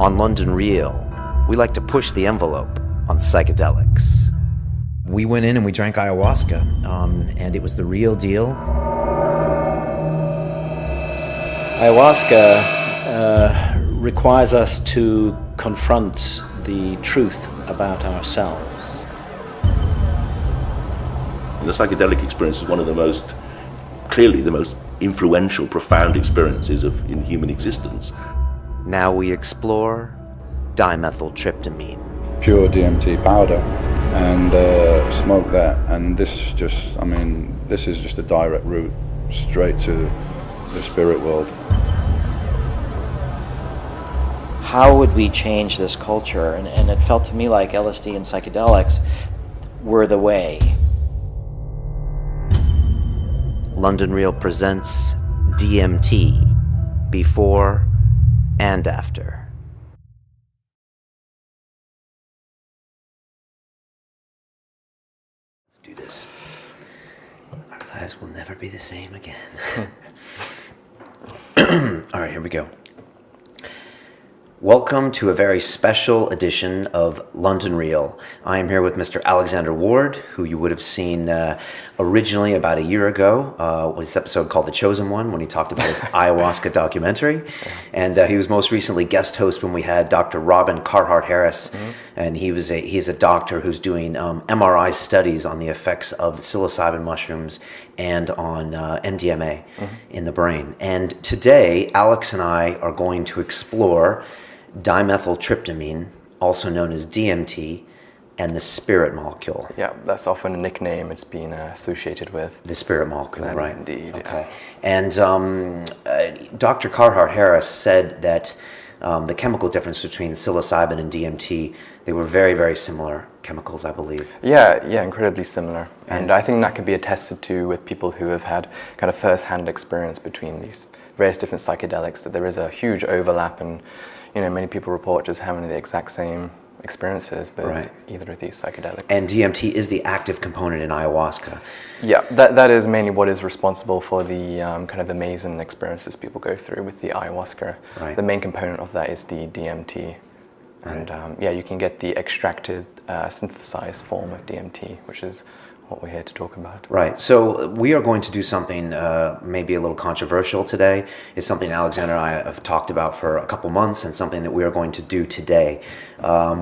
On London Real, we like to push the envelope on psychedelics. We went in and we drank ayahuasca, and it was the real deal. Ayahuasca requires us to confront the truth about ourselves. The psychedelic experience is one of the most, clearly the most influential, profound experiences in human existence. Now we explore dimethyltryptamine. Pure DMT powder, and smoke that, and this is just a direct route straight to the spirit world. How would we change this culture? And it felt to me like LSD and psychedelics were the way. London Real presents DMT, before and after. Let's do this. Our lives will never be the same again. All right, here we go. Welcome to a very special edition of London Real. I am here with Mr. Alexander Ward, who you would have seen originally about a year ago, with this episode called The Chosen One, when he talked about his ayahuasca documentary. And he was most recently guest host when we had Dr. Robin Carhart-Harris, and he's a doctor who's doing MRI studies on the effects of psilocybin mushrooms and on MDMA in the brain. And today, Alex and I are going to explore dimethyltryptamine, also known as DMT, and the spirit molecule. Yeah, that's often a nickname it's been associated with. The spirit molecule, That right? is indeed. Okay. And Dr. Carhart-Harris said that the chemical difference between psilocybin and DMT, they were very, very similar chemicals, I believe. Yeah, incredibly similar. And I think that can be attested to with people who have had kind of first-hand experience between these various different psychedelics, that there is a huge overlap, and many people report just having the exact same experiences with either of these psychedelics. And DMT is the active component in ayahuasca. Yeah, that is mainly what is responsible for the kind of amazing experiences people go through with the ayahuasca. Right. The main component of that is the DMT. And you can get the extracted, synthesized form of DMT, which is what we're here to talk about. Right. So we are going to do something maybe a little controversial today. It's something Alexander and I have talked about for a couple months, and something that we are going to do today.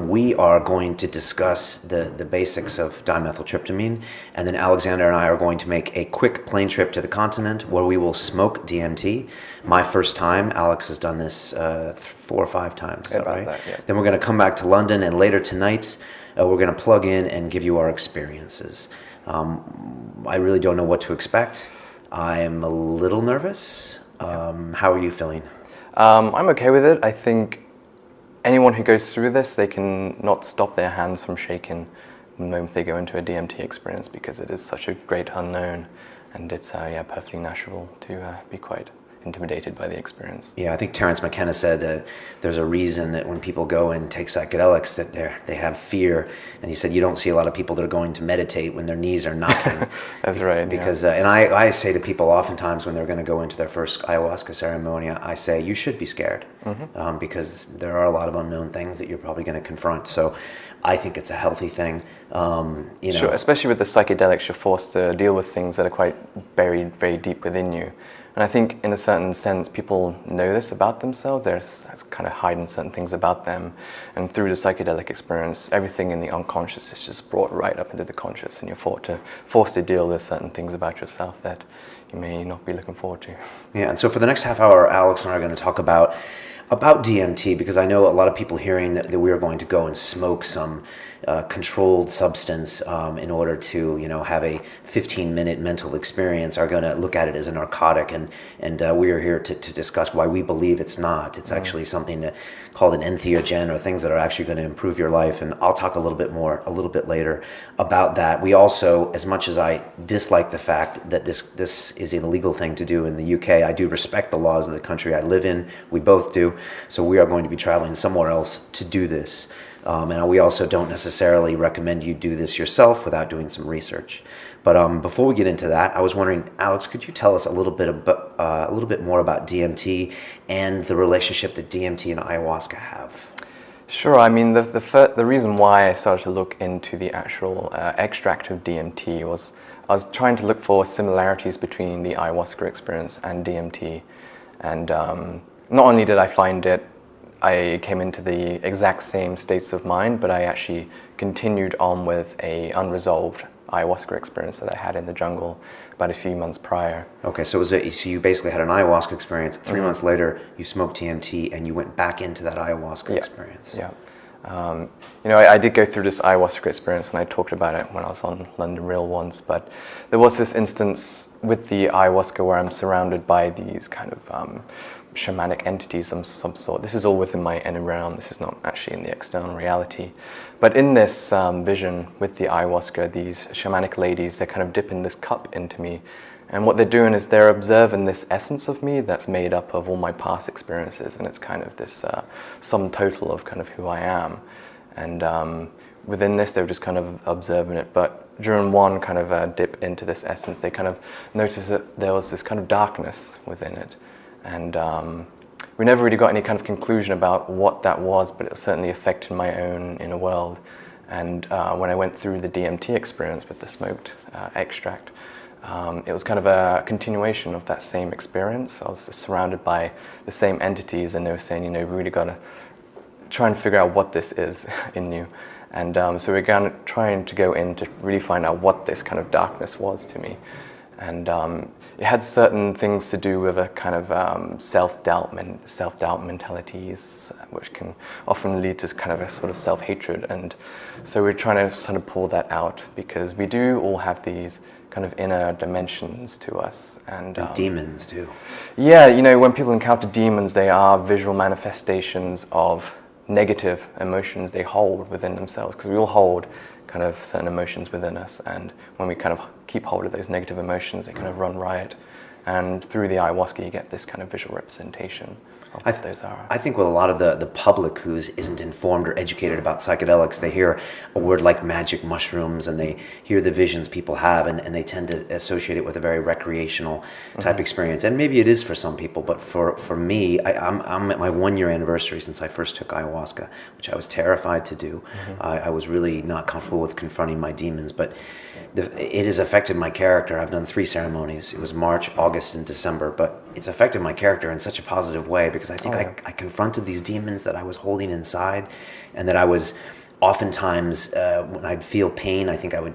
We are going to discuss the basics of dimethyltryptamine, and then Alexander and I are going to make a quick plane trip to the continent where we will smoke DMT. My first time. Alex has done this 4 or 5 times. Is that right? That, yeah. Then we're going to come back to London, and later tonight we're going to plug in and give you our experiences. I really don't know what to expect. I'm a little nervous. How are you feeling? I'm okay with it. I think anyone who goes through this, they can not stop their hands from shaking the moment they go into a DMT experience, because it is such a great unknown, and it's perfectly natural to be quite intimidated by the experience. Yeah, I think Terence McKenna said there's a reason that when people go and take psychedelics that they have fear, and he said you don't see a lot of people that are going to meditate when their knees are knocking. That's right. Because and I say to people oftentimes when they're going to go into their first ayahuasca ceremony, I say you should be scared, because there are a lot of unknown things that you're probably going to confront. So I think it's a healthy thing. Sure, especially with the psychedelics, you're forced to deal with things that are quite buried very deep within you. And I think in a certain sense, people know this about themselves. There's kind of hiding certain things about them. And through the psychedelic experience, everything in the unconscious is just brought right up into the conscious, and you're forced to deal with certain things about yourself that you may not be looking forward to. Yeah, and so for the next half hour, Alex and I are going to talk about DMT, because I know a lot of people hearing that we are going to go and smoke some controlled substance in order to have a 15-minute mental experience are going to look at it as a narcotic, and we are here to discuss why we believe it's not. It's actually something called an entheogen, or things that are actually going to improve your life, and I'll talk a little bit later about that. We also, as much as I dislike the fact that this is an illegal thing to do in the UK, I do respect the laws of the country I live in. We both do. So we are going to be traveling somewhere else to do this. And we also don't necessarily recommend you do this yourself without doing some research. But before we get into that, I was wondering, Alex, could you tell us a little bit more about DMT and the relationship that DMT and ayahuasca have? Sure. I mean, the reason why I started to look into the actual extract of DMT was I was trying to look for similarities between the ayahuasca experience and DMT. And not only did I find it, I came into the exact same states of mind, but I actually continued on with a unresolved ayahuasca experience that I had in the jungle about a few months prior. Okay, so so you basically had an ayahuasca experience. 3 months later, you smoked DMT, and you went back into that ayahuasca experience. Yeah. I did go through this ayahuasca experience, and I talked about it when I was on London Real once, but there was this instance with the ayahuasca where I'm surrounded by these kind of shamanic entities of some sort. This is all within my inner realm. This is not actually in the external reality. But in this vision with the ayahuasca, these shamanic ladies, they're kind of dipping this cup into me. And what they're doing is they're observing this essence of me that's made up of all my past experiences. And it's kind of this sum total of kind of who I am. And within this, they were just kind of observing it. But during one kind of dip into this essence, they kind of noticed that there was this kind of darkness within it. And we never really got any kind of conclusion about what that was, but it certainly affected my own inner world. And when I went through the DMT experience with the smoked extract, it was kind of a continuation of that same experience. I was surrounded by the same entities, and they were saying, we really got to try and figure out what this is in you. And so we're kind of trying to go in to really find out what this kind of darkness was to me. And it had certain things to do with a kind of self-doubt mentalities, which can often lead to kind of a sort of self-hatred. And so we're trying to sort of pull that out, because we do all have these kind of inner dimensions to us. And demons too. Yeah, when people encounter demons, they are visual manifestations of negative emotions they hold within themselves, because we all hold kind of certain emotions within us, and when we kind of keep hold of those negative emotions, they kind of run riot. And through the ayahuasca, you get this kind of visual representation of what those are. I think with a lot of the public who isn't informed or educated about psychedelics, they hear a word like magic mushrooms, and they hear the visions people have, and they tend to associate it with a very recreational type experience. And maybe it is for some people, but for me, I'm at my 1 year anniversary since I first took ayahuasca, which I was terrified to do. I was really not comfortable with confronting my demons, but it has affected my character. I've done 3 ceremonies. It was March, August, and December, but it's affected my character in such a positive way, because I think I confronted these demons that I was holding inside, and that I was oftentimes, when I'd feel pain, I think I would,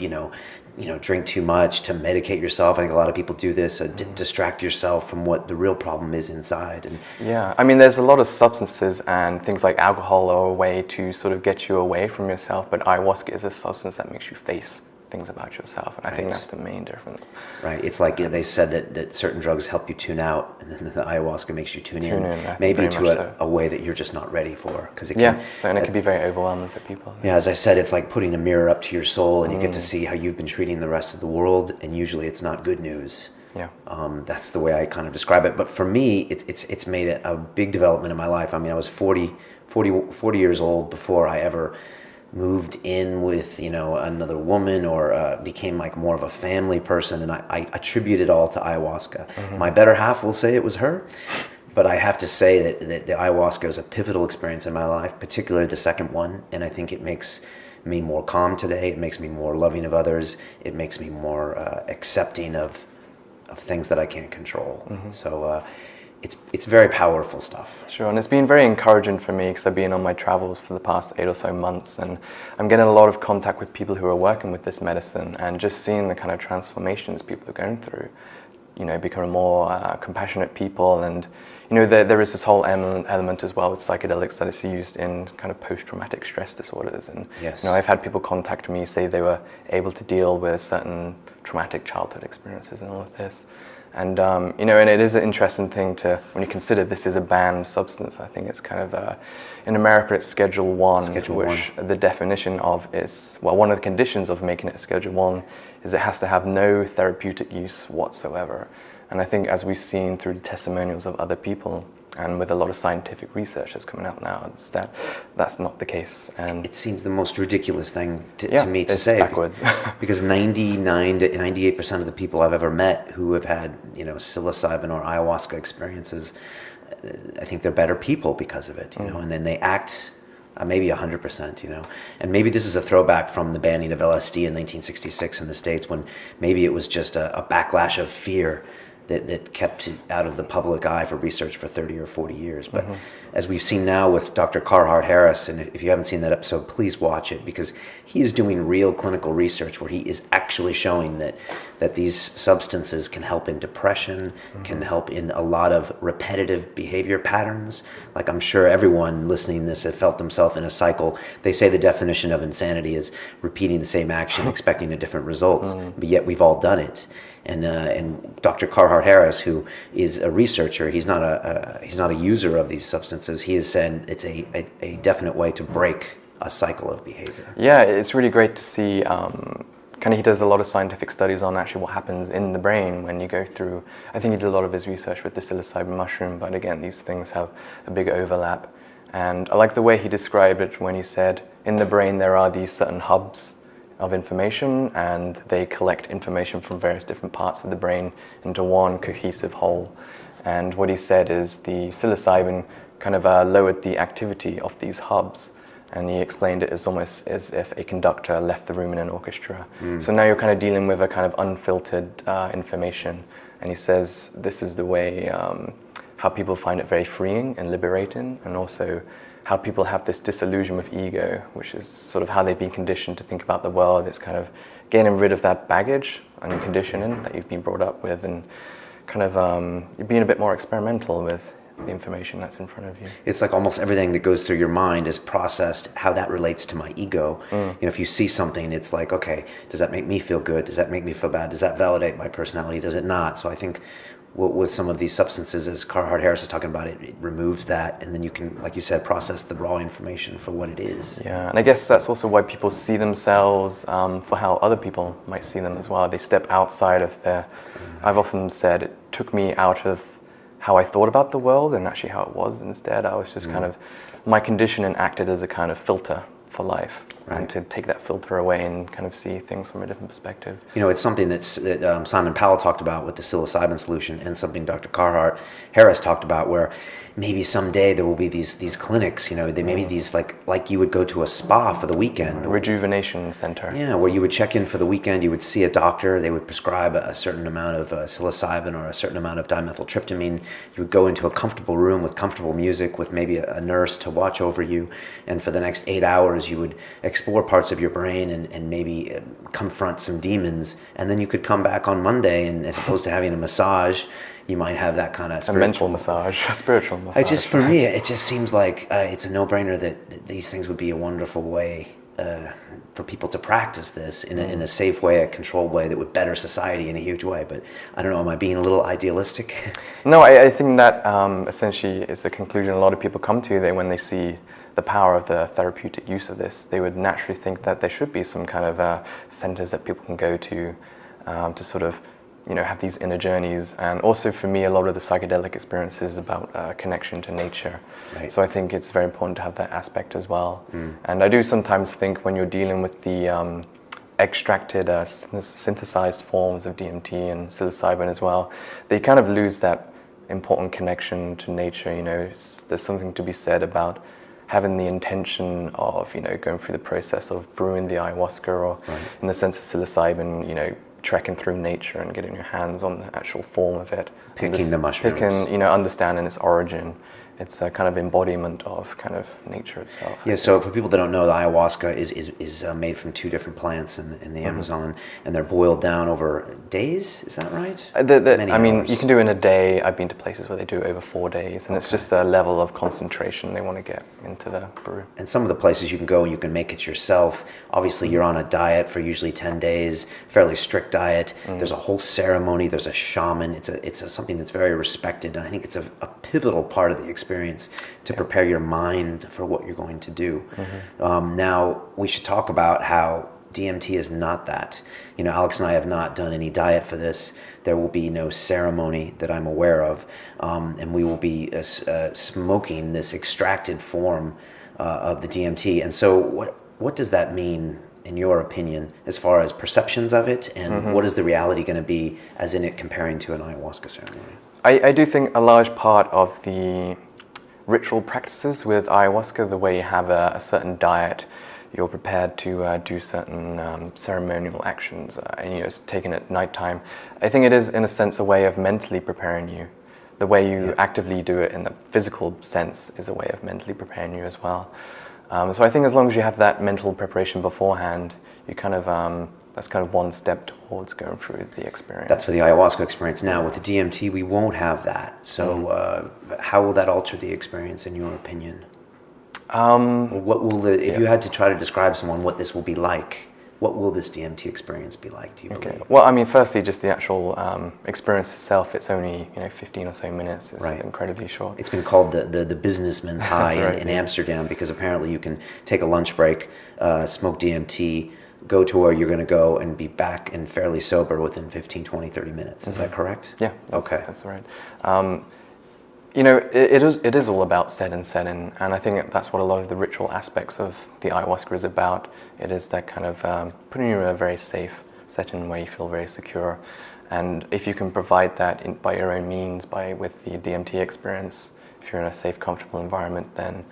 drink too much to medicate yourself. I think a lot of people do this, distract yourself from what the real problem is inside. And yeah, I mean, there's a lot of substances and things like alcohol are a way to sort of get you away from yourself, but ayahuasca is a substance that makes you face things about yourself, and I think that's the main difference. Right. It's like they said that certain drugs help you tune out, and then the ayahuasca makes you tune in maybe to a way that you're just not ready for. Because it can, and it can be very overwhelming for people. Yeah, as I said, it's like putting a mirror up to your soul, and you get to see how you've been treating the rest of the world, and usually it's not good news. Yeah. That's the way I kind of describe it. But for me, it's made a big development in my life. I mean, I was 40 years old before I ever moved in with another woman, or became like more of a family person, and I attribute it all to ayahuasca. My better half will say it was her, but I have to say that the ayahuasca is a pivotal experience in my life, particularly the second one, and I think it makes me more calm today. It makes me more loving of others. It makes me more accepting of things that I can't control. So it's very powerful stuff. Sure, and it's been very encouraging for me, because I've been on my travels for the past 8 or so months, and I'm getting a lot of contact with people who are working with this medicine, and just seeing the kind of transformations people are going through, becoming more compassionate people. And there is this whole element as well with psychedelics that it's used in kind of post-traumatic stress disorders. And I've had people contact me, say they were able to deal with certain traumatic childhood experiences and all of this. And and it is an interesting thing when you consider this is a banned substance. I think it's kind of in America it's Schedule 1, which the definition of is, one of the conditions of making it a Schedule 1 is it has to have no therapeutic use whatsoever. And I think as we've seen through the testimonials of other people, and with a lot of scientific research that's coming out now, it's that's not the case. And it seems the most ridiculous thing to me to say. Backwards. Because 99 to 98% of the people I've ever met who have had, psilocybin or ayahuasca experiences, I think they're better people because of it, and then they act maybe 100%, and maybe this is a throwback from the banning of LSD in 1966 in the States, when maybe it was just a backlash of fear that kept it out of the public eye for research for 30 or 40 years. But as we've seen now with Dr. Carhart Harris, and if you haven't seen that episode, please watch it, because he is doing real clinical research where he is actually showing that these substances can help in depression, can help in a lot of repetitive behavior patterns. Like, I'm sure everyone listening to this have felt themselves in a cycle. They say the definition of insanity is repeating the same action, expecting a different result, but yet we've all done it. And Dr. Carhart Harris, who is a researcher, he's not a user of these substances. He has said it's a definite way to break a cycle of behavior. Yeah, it's really great to see. He does a lot of scientific studies on actually what happens in the brain when you go through. I think he did a lot of his research with the psilocybin mushroom, but again, these things have a big overlap. And I like the way he described it when he said, in the brain there are these certain hubs of information, and they collect information from various different parts of the brain into one cohesive whole. And what he said is the psilocybin kind of lowered the activity of these hubs, and he explained it as almost as if a conductor left the room in an orchestra. So now you're kind of dealing with a kind of unfiltered information, and he says this is the way how people find it very freeing and liberating, and also how people have this disillusion with ego, which is sort of how they've been conditioned to think about the world. It's kind of getting rid of that baggage and conditioning that you've been brought up with, and kind of being a bit more experimental with the information that's in front of you. It's like almost everything that goes through your mind is processed, how that relates to my ego. If you see something, it's like, okay, does that make me feel good? Does that make me feel bad? Does that validate my personality? Does it not? So I think with some of these substances, as Carhart Harris is talking about, it removes that, and then you can, like you said, process the raw information for what it is. Yeah, and I guess that's also why people see themselves for how other people might see them as well. They step outside of their, I've often said, it took me out of how I thought about the world and actually how it was instead. I was just kind of, my conditioning acted as a kind of filter for life, and to take that filter away and kind of see things from a different perspective. It's something that Simon Powell talked about with the psilocybin solution, and something Dr. Carhart Harris talked about, where maybe someday there will be these clinics, they may be these like you would go to a spa for the weekend. A rejuvenation center. Yeah, where you would check in for the weekend, you would see a doctor, they would prescribe a certain amount of psilocybin or a certain amount of dimethyltryptamine. You would go into a comfortable room with comfortable music with maybe a nurse to watch over you, and for the next 8 hours you would explore parts of your brain and maybe confront some demons, and then you could come back on Monday, and as opposed to having a massage, you might have that kind of a mental massage, a spiritual massage. For me, it just seems like it's a no-brainer that these things would be a wonderful way for people to practice this in a safe way, a controlled way that would better society in a huge way. But I don't know, am I being a little idealistic? No, I think that essentially is the conclusion a lot of people come to. When they see the power of the therapeutic use of this, they would naturally think that there should be some kind of centers that people can go to sort of have these inner journeys. And also for me, a lot of the psychedelic experience is about connection to nature. Right. So I think it's very important to have that aspect as well. And I do sometimes think when you're dealing with the extracted, synthesized forms of DMT and psilocybin as well, they kind of lose that important connection to nature. There's something to be said about having the intention of, going through the process of brewing the ayahuasca, or in the sense of psilocybin, trekking through nature and getting your hands on the actual form of it. Picking the mushrooms. Understanding its origin. It's a kind of embodiment of kind of nature itself. Yeah, so for people that don't know, the ayahuasca is made from 2 different plants in the Amazon, and they're boiled down over days, is that right? You can do it in a day. I've been to places where they do it over 4 days, and it's just a level of concentration they want to get into the brew. And some of the places you can go and you can make it yourself. Obviously, you're on a diet for usually 10 days, fairly strict diet. There's a whole ceremony, there's a shaman. It's something that's very respected, and I think it's a pivotal part of the experience to prepare your mind for what you're going to do. Now, we should talk about how DMT is not that. You know, Alex and I have not done any diet for this. There will be no ceremony that I'm aware of, and we will be smoking this extracted form of the DMT. And so what does that mean, in your opinion, as far as perceptions of it, and what is the reality going to be, as in it comparing to an ayahuasca ceremony? I do think a large part of the ritual practices with ayahuasca, the way you have a certain diet, you're prepared to do certain ceremonial actions, and it's taken at nighttime. I think it is, in a sense, a way of mentally preparing you. The way you actively do it in the physical sense is a way of mentally preparing you as well. So I think as long as you have that mental preparation beforehand, you kind of that's kind of one step towards going through the experience. That's for the ayahuasca experience. Now with the DMT, we won't have that. So how will that alter the experience, in your opinion? What will if you had to try to describe someone what this will be like, what will this DMT experience be like, do you believe? Well, I mean, firstly, just the actual experience itself, it's only 15 or so minutes. It's incredibly short. It's been called the businessman's high in Amsterdam, because apparently you can take a lunch break, smoke DMT, go to where you're going to go, and be back and fairly sober within 15, 20, 30 minutes. Is that correct? Yeah, that's right. It is all about set and setting, and I think that's what a lot of the ritual aspects of the ayahuasca is about. It is that kind of putting you in a very safe setting where you feel very secure, and if you can provide that by your own means, with the DMT experience, if you're in a safe, comfortable environment, then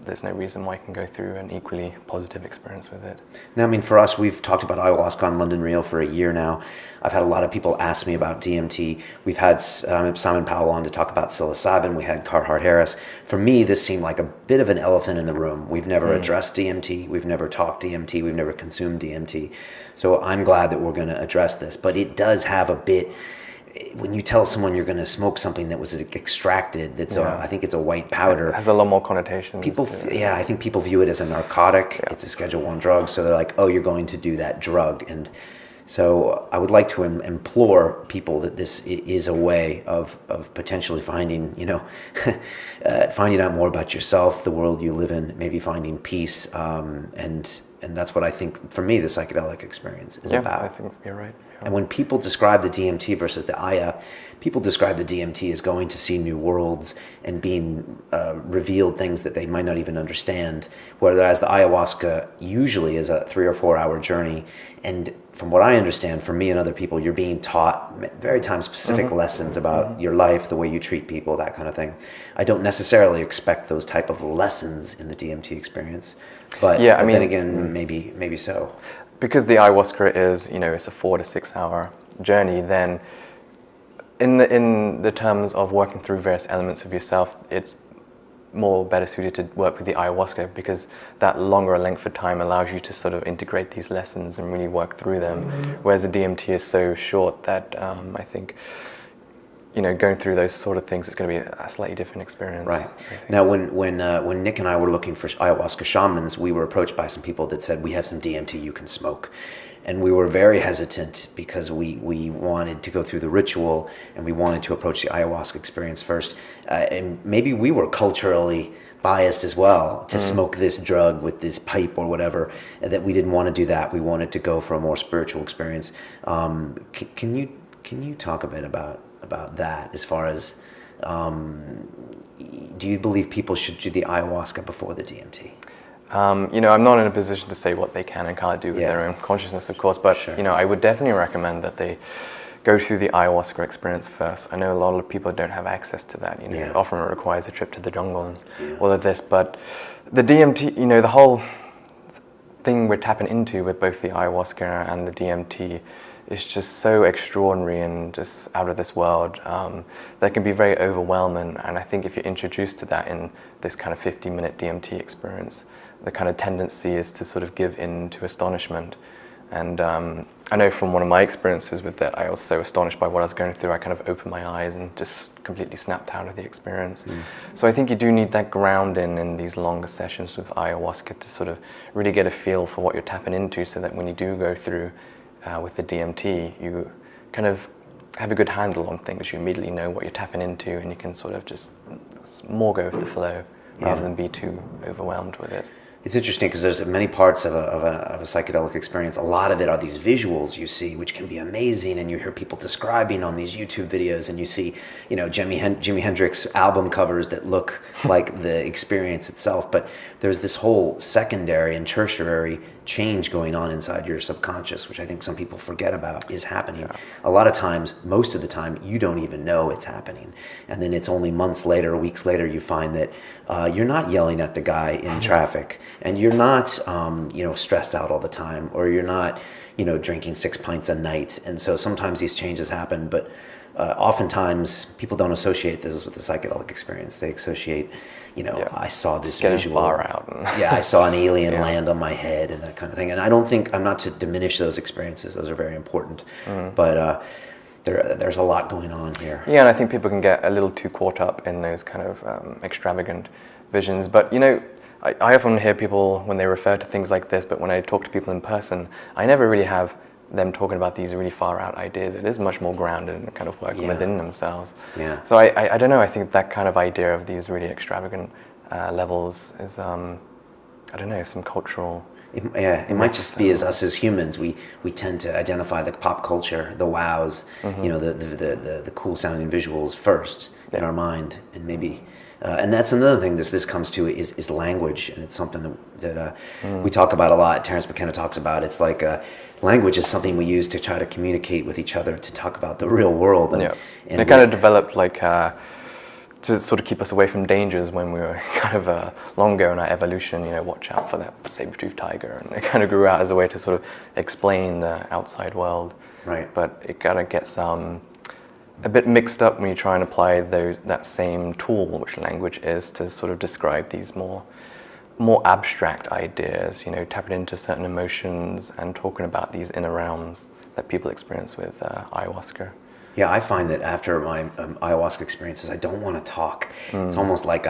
there's no reason why you can go through an equally positive experience with it. Now, I mean, for us, we've talked about ayahuasca on London Real for a year now. I've had a lot of people ask me about DMT. We've had Simon Powell on to talk about psilocybin. We had Carhart Harris. For me, this seemed like a bit of an elephant in the room. We've never addressed DMT. We've never talked DMT. We've never consumed DMT. So I'm glad that we're going to address this. But it does have a bit... When you tell someone you're going to smoke something that was extracted, I think it's a white powder. It has a lot more connotations. I think people view it as a narcotic. It's a Schedule I drug, so they're like, oh, you're going to do that drug. And so I would like to implore people that this is a way of potentially finding, finding out more about yourself, the world you live in, maybe finding peace, and that's what I think, for me, the psychedelic experience is about. I think you're right. And when people describe the DMT versus the Aya, people describe the DMT as going to see new worlds and being revealed things that they might not even understand, whereas the ayahuasca usually is a 3 or 4 hour journey. And from what I understand, for me and other people, you're being taught very time-specific lessons about your life, the way you treat people, that kind of thing. I don't necessarily expect those type of lessons in the DMT experience, but then again, maybe so. Because the ayahuasca is, it's a 4 to 6 hour journey, then in the terms of working through various elements of yourself, it's more better suited to work with the ayahuasca, because that longer length of time allows you to sort of integrate these lessons and really work through them. Whereas the DMT is so short that I think, going through those sort of things, it's going to be a slightly different experience. Right. Now, when Nick and I were looking for ayahuasca shamans, we were approached by some people that said, we have some DMT you can smoke. And we were very hesitant, because we wanted to go through the ritual, and we wanted to approach the ayahuasca experience first. And maybe we were culturally biased as well to smoke this drug with this pipe or whatever, that we didn't want to do that. We wanted to go for a more spiritual experience. Can you talk a bit about that, as far as do you believe people should do the ayahuasca before the DMT? I'm not in a position to say what they can and can't do with their own consciousness, of course, but I would definitely recommend that they go through the ayahuasca experience first. I know a lot of people don't have access to that. Often it requires a trip to the jungle and all of this, but the DMT, the whole thing we're tapping into with both the ayahuasca and the DMT is just so extraordinary and just out of this world. That can be very overwhelming, and I think if you're introduced to that in this kind of 50-minute DMT experience, the kind of tendency is to sort of give in to astonishment. And I know from one of my experiences with that, I was so astonished by what I was going through, I kind of opened my eyes and just completely snapped out of the experience. So I think you do need that grounding in these longer sessions with ayahuasca to sort of really get a feel for what you're tapping into, so that when you do go through with the DMT, you kind of have a good handle on things. You immediately know what you're tapping into, and you can sort of just more go with the flow rather than be too overwhelmed with it. It's interesting because there's many parts of a psychedelic experience. A lot of it are these visuals you see, which can be amazing, and you hear people describing on these YouTube videos, and you see, Jimi Hendrix album covers that look like the experience itself. But there's this whole secondary and tertiary change going on inside your subconscious, which I think some people forget about is happening. Yeah. A lot of times, most of the time, you don't even know it's happening. And then it's only months later, weeks later, you find that you're not yelling at the guy in traffic, and you're not, stressed out all the time, or you're not, drinking 6 pints a night. And so sometimes these changes happen, but oftentimes people don't associate this with the psychedelic experience. They associate, I saw this visual. Far out. Yeah, I saw an alien land on my head and that kind of thing. And I'm not to diminish those experiences. Those are very important. But there's a lot going on here. Yeah, and I think people can get a little too caught up in those kind of extravagant visions. But, I often hear people when they refer to things like this, but when I talk to people in person, I never really have them talking about these really far out ideas. It is much more grounded and kind of working within themselves. Yeah. So I don't know, I think that kind of idea of these really extravagant levels is, some cultural... It might just be us as humans. We tend to identify the pop culture, the wows, the cool sounding visuals first in our mind, and maybe... and that's another thing this comes to is language, and it's something that we talk about a lot. Terence McKenna talks about. It's like language is something we use to try to communicate with each other, to talk about the real world. And it kind of developed to sort of keep us away from dangers when we were kind of long ago in our evolution. Watch out for that saber-toothed tiger, and it kind of grew out as a way to sort of explain the outside world. Right. But it kind of gets a bit mixed up when you try and apply that same tool, which language is, to sort of describe these more abstract ideas, tapping into certain emotions and talking about these inner realms that people experience with ayahuasca. Yeah, I find that after my ayahuasca experiences, I don't want to talk. It's almost like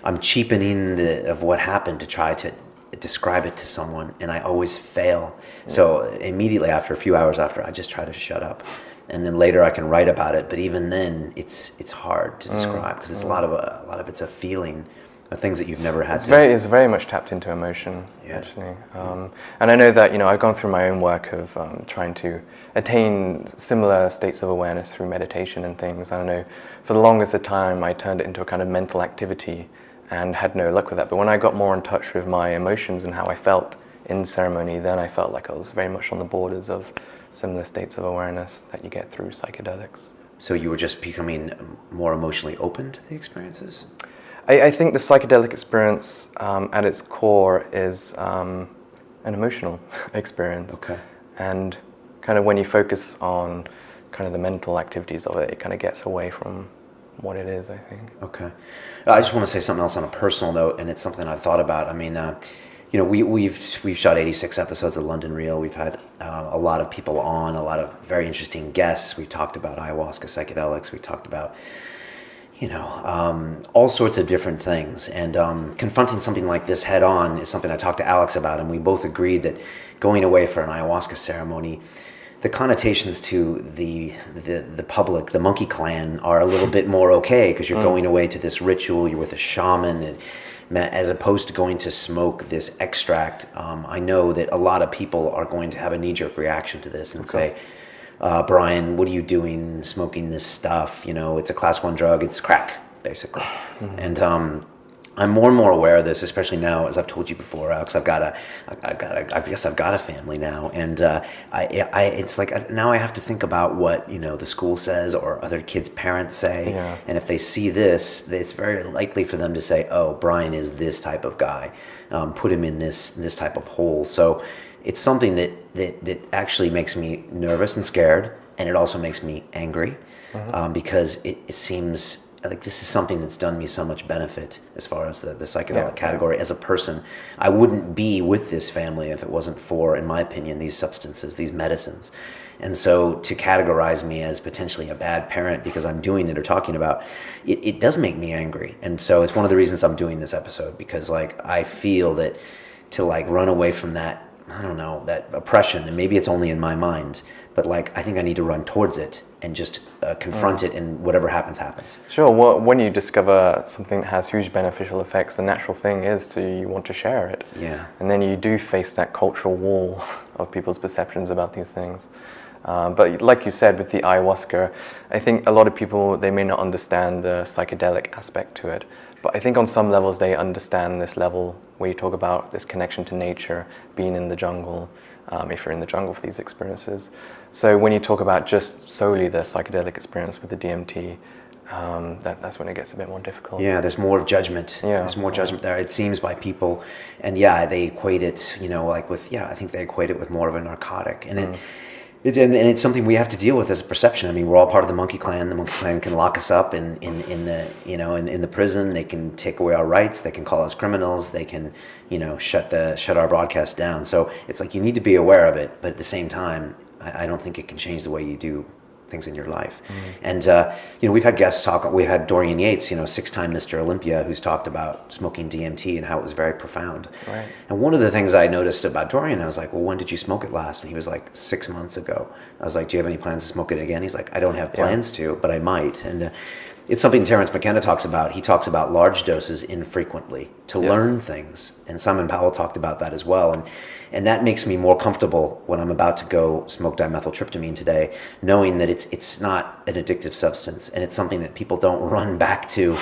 I'm cheapening of what happened to try to describe it to someone, and I always fail. So immediately after, a few hours after, I just try to shut up. And then later I can write about it, but even then it's hard to describe, because it's a lot of it's a feeling, of things that you've never had It's very much tapped into emotion, actually. And I know that I've gone through my own work of trying to attain similar states of awareness through meditation and things. I know for the longest time I turned it into a kind of mental activity and had no luck with that. But when I got more in touch with my emotions and how I felt in ceremony, then I felt like I was very much on the borders of similar states of awareness that you get through psychedelics. So you were just becoming more emotionally open to the experiences? I think the psychedelic experience at its core is an emotional experience. Okay. And kind of when you focus on kind of the mental activities of it, it kind of gets away from what it is, I think. Okay. I just want to say something else on a personal note, and it's something I've thought about. I mean, we've shot 86 episodes of London Real. We've had a lot of people on, a lot of very interesting guests. We've talked about ayahuasca, psychedelics. We've talked about, all sorts of different things. And confronting something like this head on is something I talked to Alex about, and we both agreed that going away for an ayahuasca ceremony, the connotations to the public, the monkey clan, are a little bit more okay, because you're going away to this ritual, you're with a shaman, and as opposed to going to smoke this extract. I know that a lot of people are going to have a knee-jerk reaction to this and say, Brian, what are you doing smoking this stuff? It's a class 1 drug, it's crack, basically. And I'm more and more aware of this, especially now, as I've told you before, Alex. I guess I've got a family now, and it's like now I have to think about what the school says or other kids' parents say, and if they see this, it's very likely for them to say, "Oh, Brian is this type of guy. Put him in this type of hole." So it's something that actually makes me nervous and scared, and it also makes me angry, because it seems like this is something that's done me so much benefit as far as the psychedelic category as a person. I wouldn't be with this family if it wasn't for, in my opinion, these substances, these medicines. And so to categorize me as potentially a bad parent because I'm doing it or talking about it does make me angry. And so it's one of the reasons I'm doing this episode, because I feel that to run away from that, I don't know, that oppression, and maybe it's only in my mind, but like I think I need to run towards it and just confront it, and whatever happens, happens. Sure. Well, when you discover something that has huge beneficial effects, the natural thing is you want to share it. Yeah. And then you do face that cultural wall of people's perceptions about these things. But like you said, with the ayahuasca, I think a lot of people, they may not understand the psychedelic aspect to it. But I think on some levels they understand this level where you talk about this connection to nature, being in the jungle, if you're in the jungle for these experiences. So when you talk about just solely the psychedelic experience with the DMT, that's when it gets a bit more difficult. Yeah, there's more judgment. Yeah. There's more judgment there, it seems, by people. And yeah, they equate it, like with, I think they equate it with more of a narcotic. And it's something we have to deal with as a perception. I mean, we're all part of the monkey clan. The monkey clan can lock us up in the prison. They can take away our rights. They can call us criminals. They can, shut our broadcast down. So it's like you need to be aware of it, but at the same time, I don't think it can change the way you do things in your life. And we've had guests talk. We had Dorian Yates, 6-time Mr. Olympia, who's talked about smoking DMT and how it was very profound. Right. And one of the things I noticed about Dorian, I was like, well, when did you smoke it last? And he was like, 6 months ago. I was like, do you have any plans to smoke it again? He's like, I don't have plans to, but I might. And it's something Terence McKenna talks about. He talks about large doses infrequently to learn things. And Simon Powell talked about that as well. And that makes me more comfortable when I'm about to go smoke dimethyltryptamine today, knowing that it's not an addictive substance, and it's something that people don't run back to.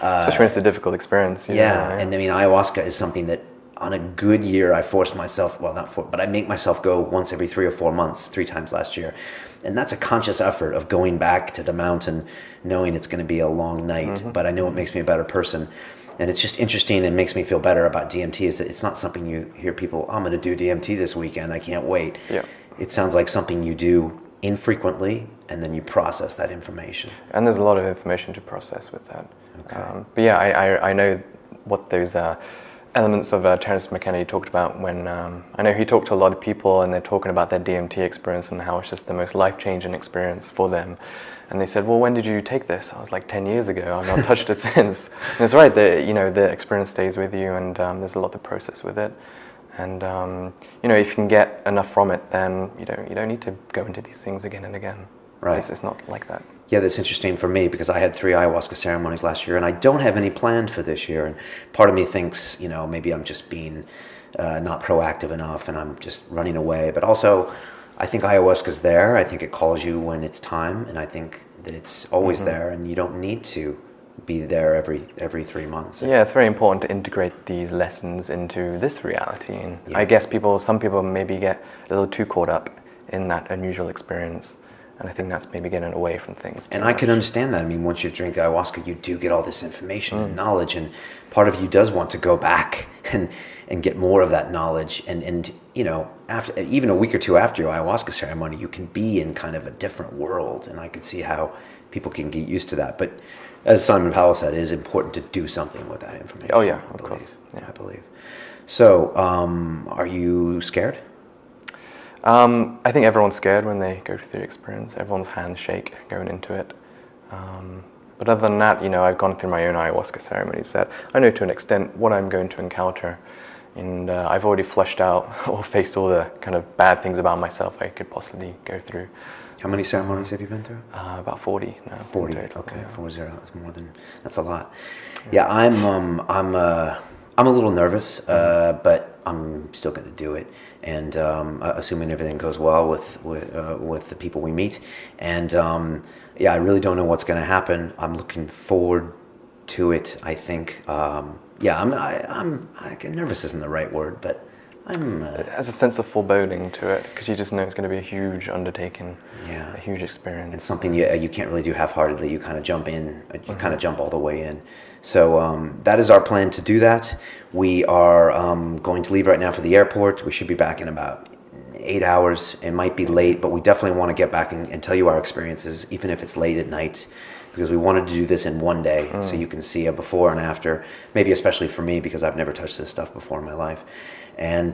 Especially when it's a difficult experience. Yeah, and I mean, ayahuasca is something that on a good year I force myself, but I make myself go once every 3 or 4 months, 3 times last year. And that's a conscious effort of going back to the mountain, knowing it's going to be a long night, but I know it makes me a better person. And it's just interesting and makes me feel better about DMT is that it's not something you hear people, I'm going to do DMT this weekend, I can't wait. Yeah. It sounds like something you do infrequently, and then you process that information. And there's a lot of information to process with that. Okay. But yeah, I know what those elements of Terence McKenna he talked about when, I know he talked to a lot of people and they're talking about their DMT experience and how it's just the most life-changing experience for them. And they said, well, when did you take this? I was like 10 years ago. I've not touched it since. And it's right, the experience stays with you, and there's a lot to process with it. And if you can get enough from it, then you don't need to go into these things again and again. Right. It's not like that. Yeah, that's interesting for me because I had 3 ayahuasca ceremonies last year, and I don't have any planned for this year. And part of me thinks, maybe I'm just being not proactive enough, and I'm just running away. But also, I think ayahuasca's there. I think it calls you when it's time, and I think that it's always there, and you don't need to be there every 3 months. Yeah, it's very important to integrate these lessons into this reality. And I guess some people maybe get a little too caught up in that unusual experience. And I think that's maybe getting away from things. And I can understand that. I mean, once you drink the ayahuasca, you do get all this information and knowledge, and part of you does want to go back and get more of that knowledge. And after even a week or two after your ayahuasca ceremony, you can be in kind of a different world, and I can see how people can get used to that. But as Simon Powell said, it is important to do something with that information. Oh yeah, of course. I believe. So, are you scared? I think everyone's scared when they go through the experience. Everyone's hands shake going into it. But other than that, I've gone through my own ayahuasca ceremonies that I know to an extent what I'm going to encounter. And I've already fleshed out or faced all the kind of bad things about myself I could possibly go through. How many ceremonies have you been through? About 40 now. 40, total, okay, yeah. 40. That's a lot. Yeah, I'm a little nervous, but I'm still going to do it. And assuming everything goes well with the people we meet, and I really don't know what's going to happen. I'm looking forward to it. I think, I'm nervous isn't the right word, but it has a sense of foreboding to it because you just know it's going to be a huge undertaking, a huge experience. And something you can't really do half-heartedly. You kind of jump in, you kind of jump all the way in. So that is our plan to do that. We are going to leave right now for the airport. We should be back in about 8 hours. It might be late, but we definitely want to get back and tell you our experiences, even if it's late at night, because we wanted to do this in one day so you can see a before and after, maybe especially for me because I've never touched this stuff before in my life. And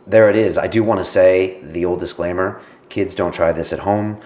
there it is. I do want to say the old disclaimer, Kids, don't try this at home.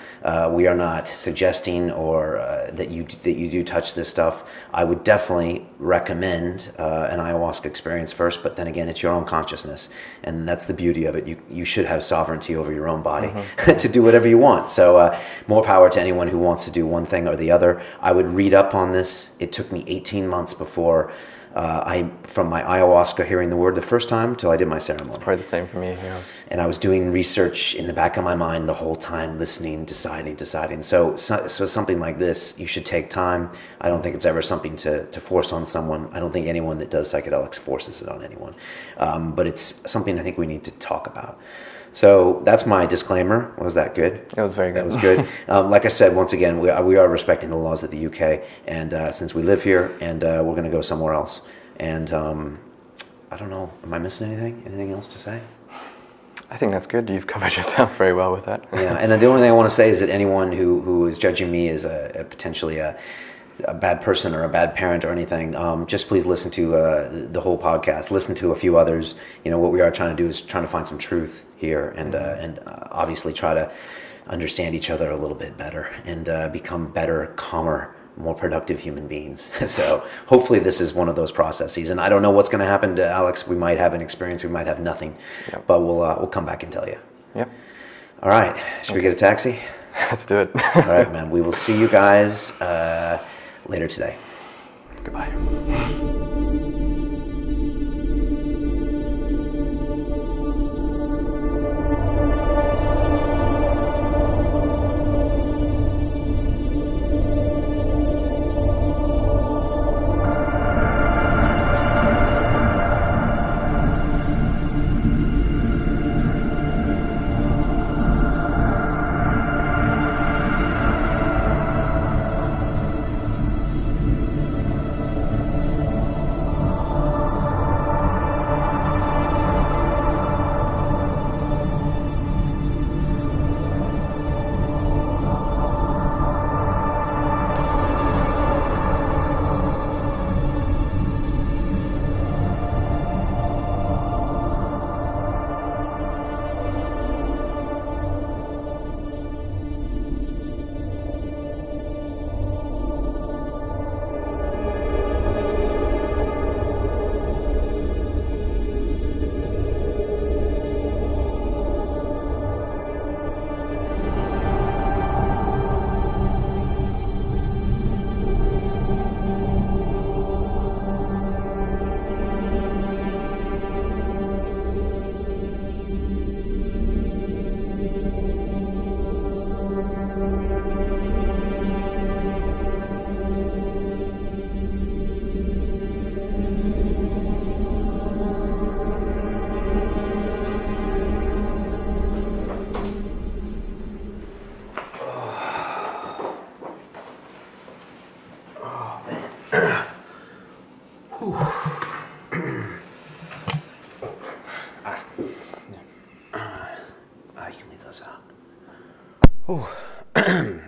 We are not suggesting or that you do touch this stuff. I would definitely recommend an ayahuasca experience first, but then again, it's your own consciousness, and that's the beauty of it. You should have sovereignty over your own body to do whatever you want. So more power to anyone who wants to do one thing or the other. I would read up on this. It took me 18 months before from my ayahuasca, hearing the word the first time, till I did my ceremony. It's probably the same for me, yeah. And I was doing research in the back of my mind the whole time, listening, deciding. So something like this, you should take time. I don't think it's ever something to force on someone. I don't think anyone that does psychedelics forces it on anyone. But it's something I think we need to talk about. So that's my disclaimer. Was that good? It was very good. That was good. Like I said, once again, we are respecting the laws of the UK, and since we live here, and we're going to go somewhere else. And I don't know, am I missing anything? Anything else to say? I think that's good. You've covered yourself very well with that. Yeah, and the only thing I want to say is that anyone who is judging me as potentially a bad person or a bad parent or anything, just please listen to the whole podcast. Listen to a few others. You know, what we are trying to do is trying to find some truth here, and obviously try to understand each other a little bit better and become better, calmer, more productive human beings. So hopefully this is one of those processes. And I don't know what's going to happen to Alex. We might have an experience. We might have nothing. Yep. But we'll come back and tell you. Yep. All right. Should we get a taxi? Let's do it. All right, man. We will see you guys later today. Goodbye.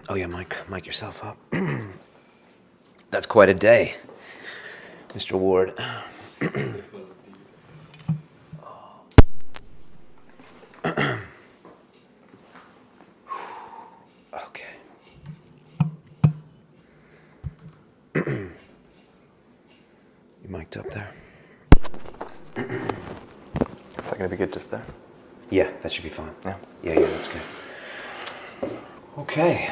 Oh yeah, mic yourself up. That's quite a day, Mr. Ward. Okay. You mic'd up there? Is that going to be good just there? Yeah, that should be fine. Yeah. Yeah, that's good. Okay.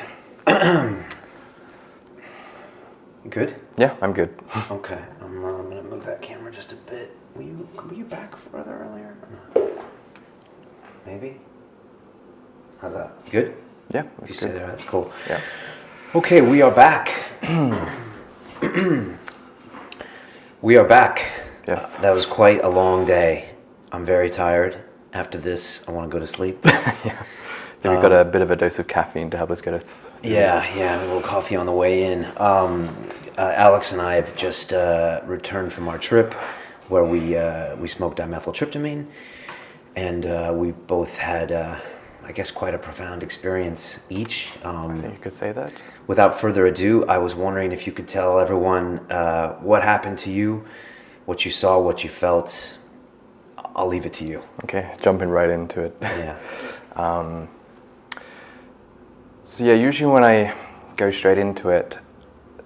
Good? Yeah, I'm good. Okay, I'm gonna move that camera just a bit. Were you back further earlier? Or no? Maybe? How's that? Good? Yeah, that's you good. Stay there, that's cool. Yeah. Okay, we are back. We are back. Yes. That was quite a long day. I'm very tired. After this, I want to go to sleep. Yeah. We've got a bit of a dose of caffeine to help us get us. Yeah, a little coffee on the way in. Alex and I have just returned from our trip where we smoked dimethyltryptamine, and we both had, I guess, quite a profound experience each. I think you could say that. Without further ado, I was wondering if you could tell everyone what happened to you, what you saw, what you felt. I'll leave it to you. Okay, jumping right into it. Yeah. So yeah, usually when I go straight into it,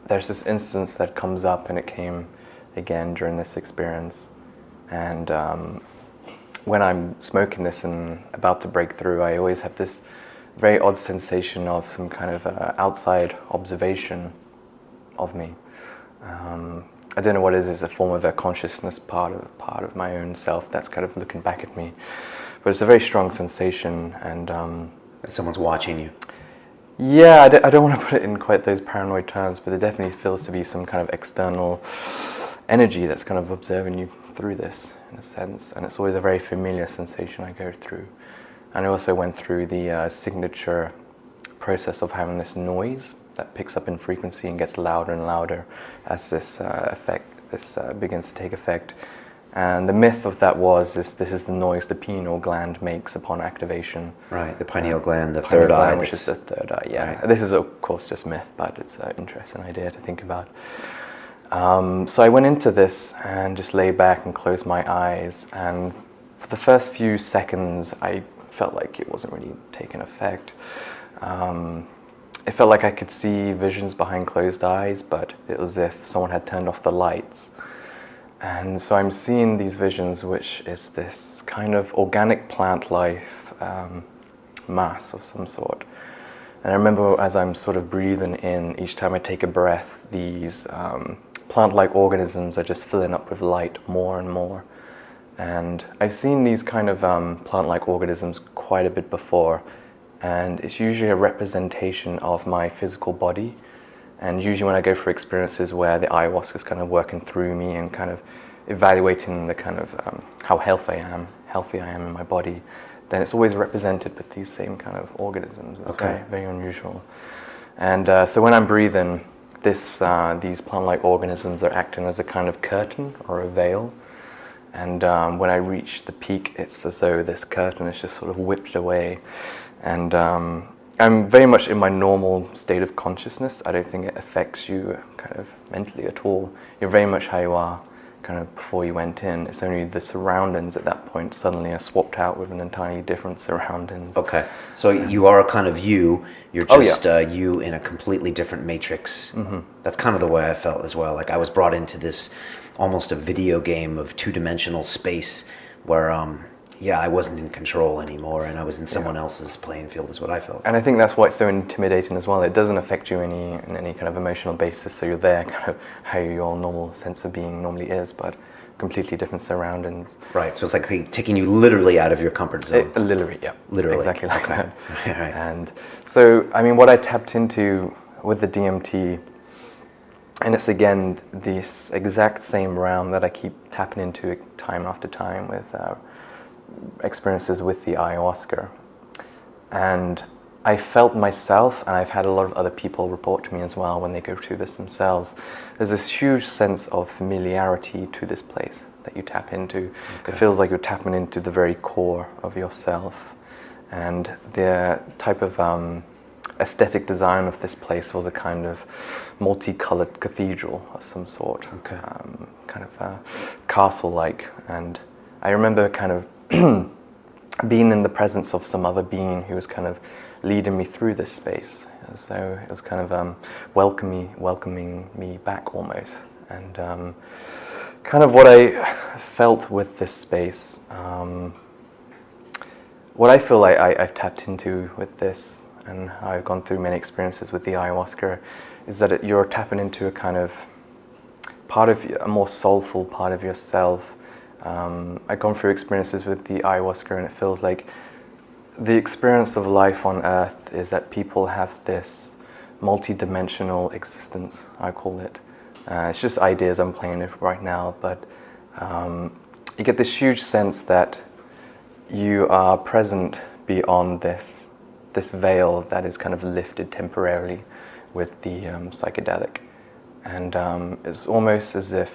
there's this instance that comes up, and it came again during this experience. And when I'm smoking this and about to break through, I always have this very odd sensation of some kind of outside observation of me. I don't know what it is. It's a form of a consciousness part of my own self that's kind of looking back at me. But it's a very strong sensation, and someone's watching you. Yeah, I don't want to put it in quite those paranoid terms, but it definitely feels to be some kind of external energy that's kind of observing you through this, in a sense. And it's always a very familiar sensation I go through. And I also went through the signature process of having this noise that picks up in frequency and gets louder and louder as this begins to take effect. And the myth of that was this is the noise the pineal gland makes upon activation. Right, the pineal gland, the third eye. Which is the third eye, yeah. Right. This is, of course, just myth, but it's an interesting idea to think about. So I went into this and just lay back and closed my eyes. And for the first few seconds, I felt like it wasn't really taking effect. It felt like I could see visions behind closed eyes, but it was as if someone had turned off the lights. And so I'm seeing these visions, which is this kind of organic plant life mass of some sort. And I remember as I'm sort of breathing in, each time I take a breath, these plant-like organisms are just filling up with light more and more. And I've seen these kind of plant-like organisms quite a bit before, and it's usually a representation of my physical body. And usually when I go for experiences where the ayahuasca is kind of working through me and kind of evaluating the kind of how healthy I am in my body, then it's always represented with these same kind of organisms. It's okay. Very, very unusual. And so when I'm breathing, these plant-like organisms are acting as a kind of curtain or a veil. And when I reach the peak, it's as though this curtain is just sort of whipped away. And I'm very much in my normal state of consciousness. I don't think it affects you kind of mentally at all. You're very much how you are kind of before you went in. It's only the surroundings at that point suddenly are swapped out with an entirely different surroundings. Okay, so you are kind of you. You're just you in a completely different matrix. Mm-hmm. That's kind of the way I felt as well. Like I was brought into this almost a video game of two-dimensional space where I wasn't in control anymore, and I was in someone else's playing field, is what I felt. And I think that's why it's so intimidating as well. It doesn't affect you in any kind of emotional basis, so you're there kind of how your normal sense of being normally is, but completely different surroundings. Right, so it's like taking you literally out of your comfort zone. Literally, yeah. Literally. Exactly like that. Right. And so, I mean, what I tapped into with the DMT, and it's again this exact same realm that I keep tapping into time after time with experiences with the ayahuasca. And I felt myself, and I've had a lot of other people report to me as well when they go through this themselves, there's this huge sense of familiarity to this place that you tap into. Okay. It feels like you're tapping into the very core of yourself. And the type of aesthetic design of this place was a kind of multicolored cathedral of some sort. Okay. Kind of castle-like. And I remember kind of being in the presence of some other being who was kind of leading me through this space. So it was kind of welcoming me back almost. And kind of what I felt with this space, what I feel like I've tapped into with this, and I've gone through many experiences with the ayahuasca, is that you're tapping into a kind of part of a more soulful part of yourself. I've gone through experiences with the ayahuasca, and it feels like the experience of life on Earth is that people have this multi-dimensional existence, I call it. It's just ideas I'm playing with right now, but you get this huge sense that you are present beyond this veil that is kind of lifted temporarily with the psychedelic. And it's almost as if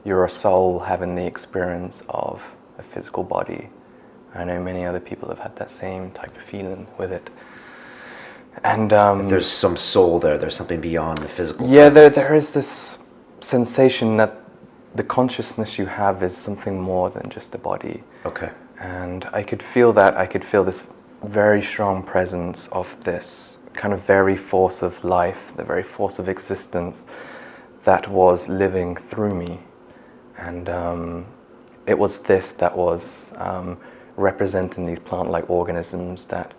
you're a soul having the experience of a physical body. I know many other people have had that same type of feeling with it. And there's some soul there. There's something beyond the physical. Yeah, there is this sensation that the consciousness you have is something more than just the body. Okay. And I could feel that. I could feel this very strong presence of this kind of very force of life, the very force of existence that was living through me. And it was this that was representing these plant-like organisms that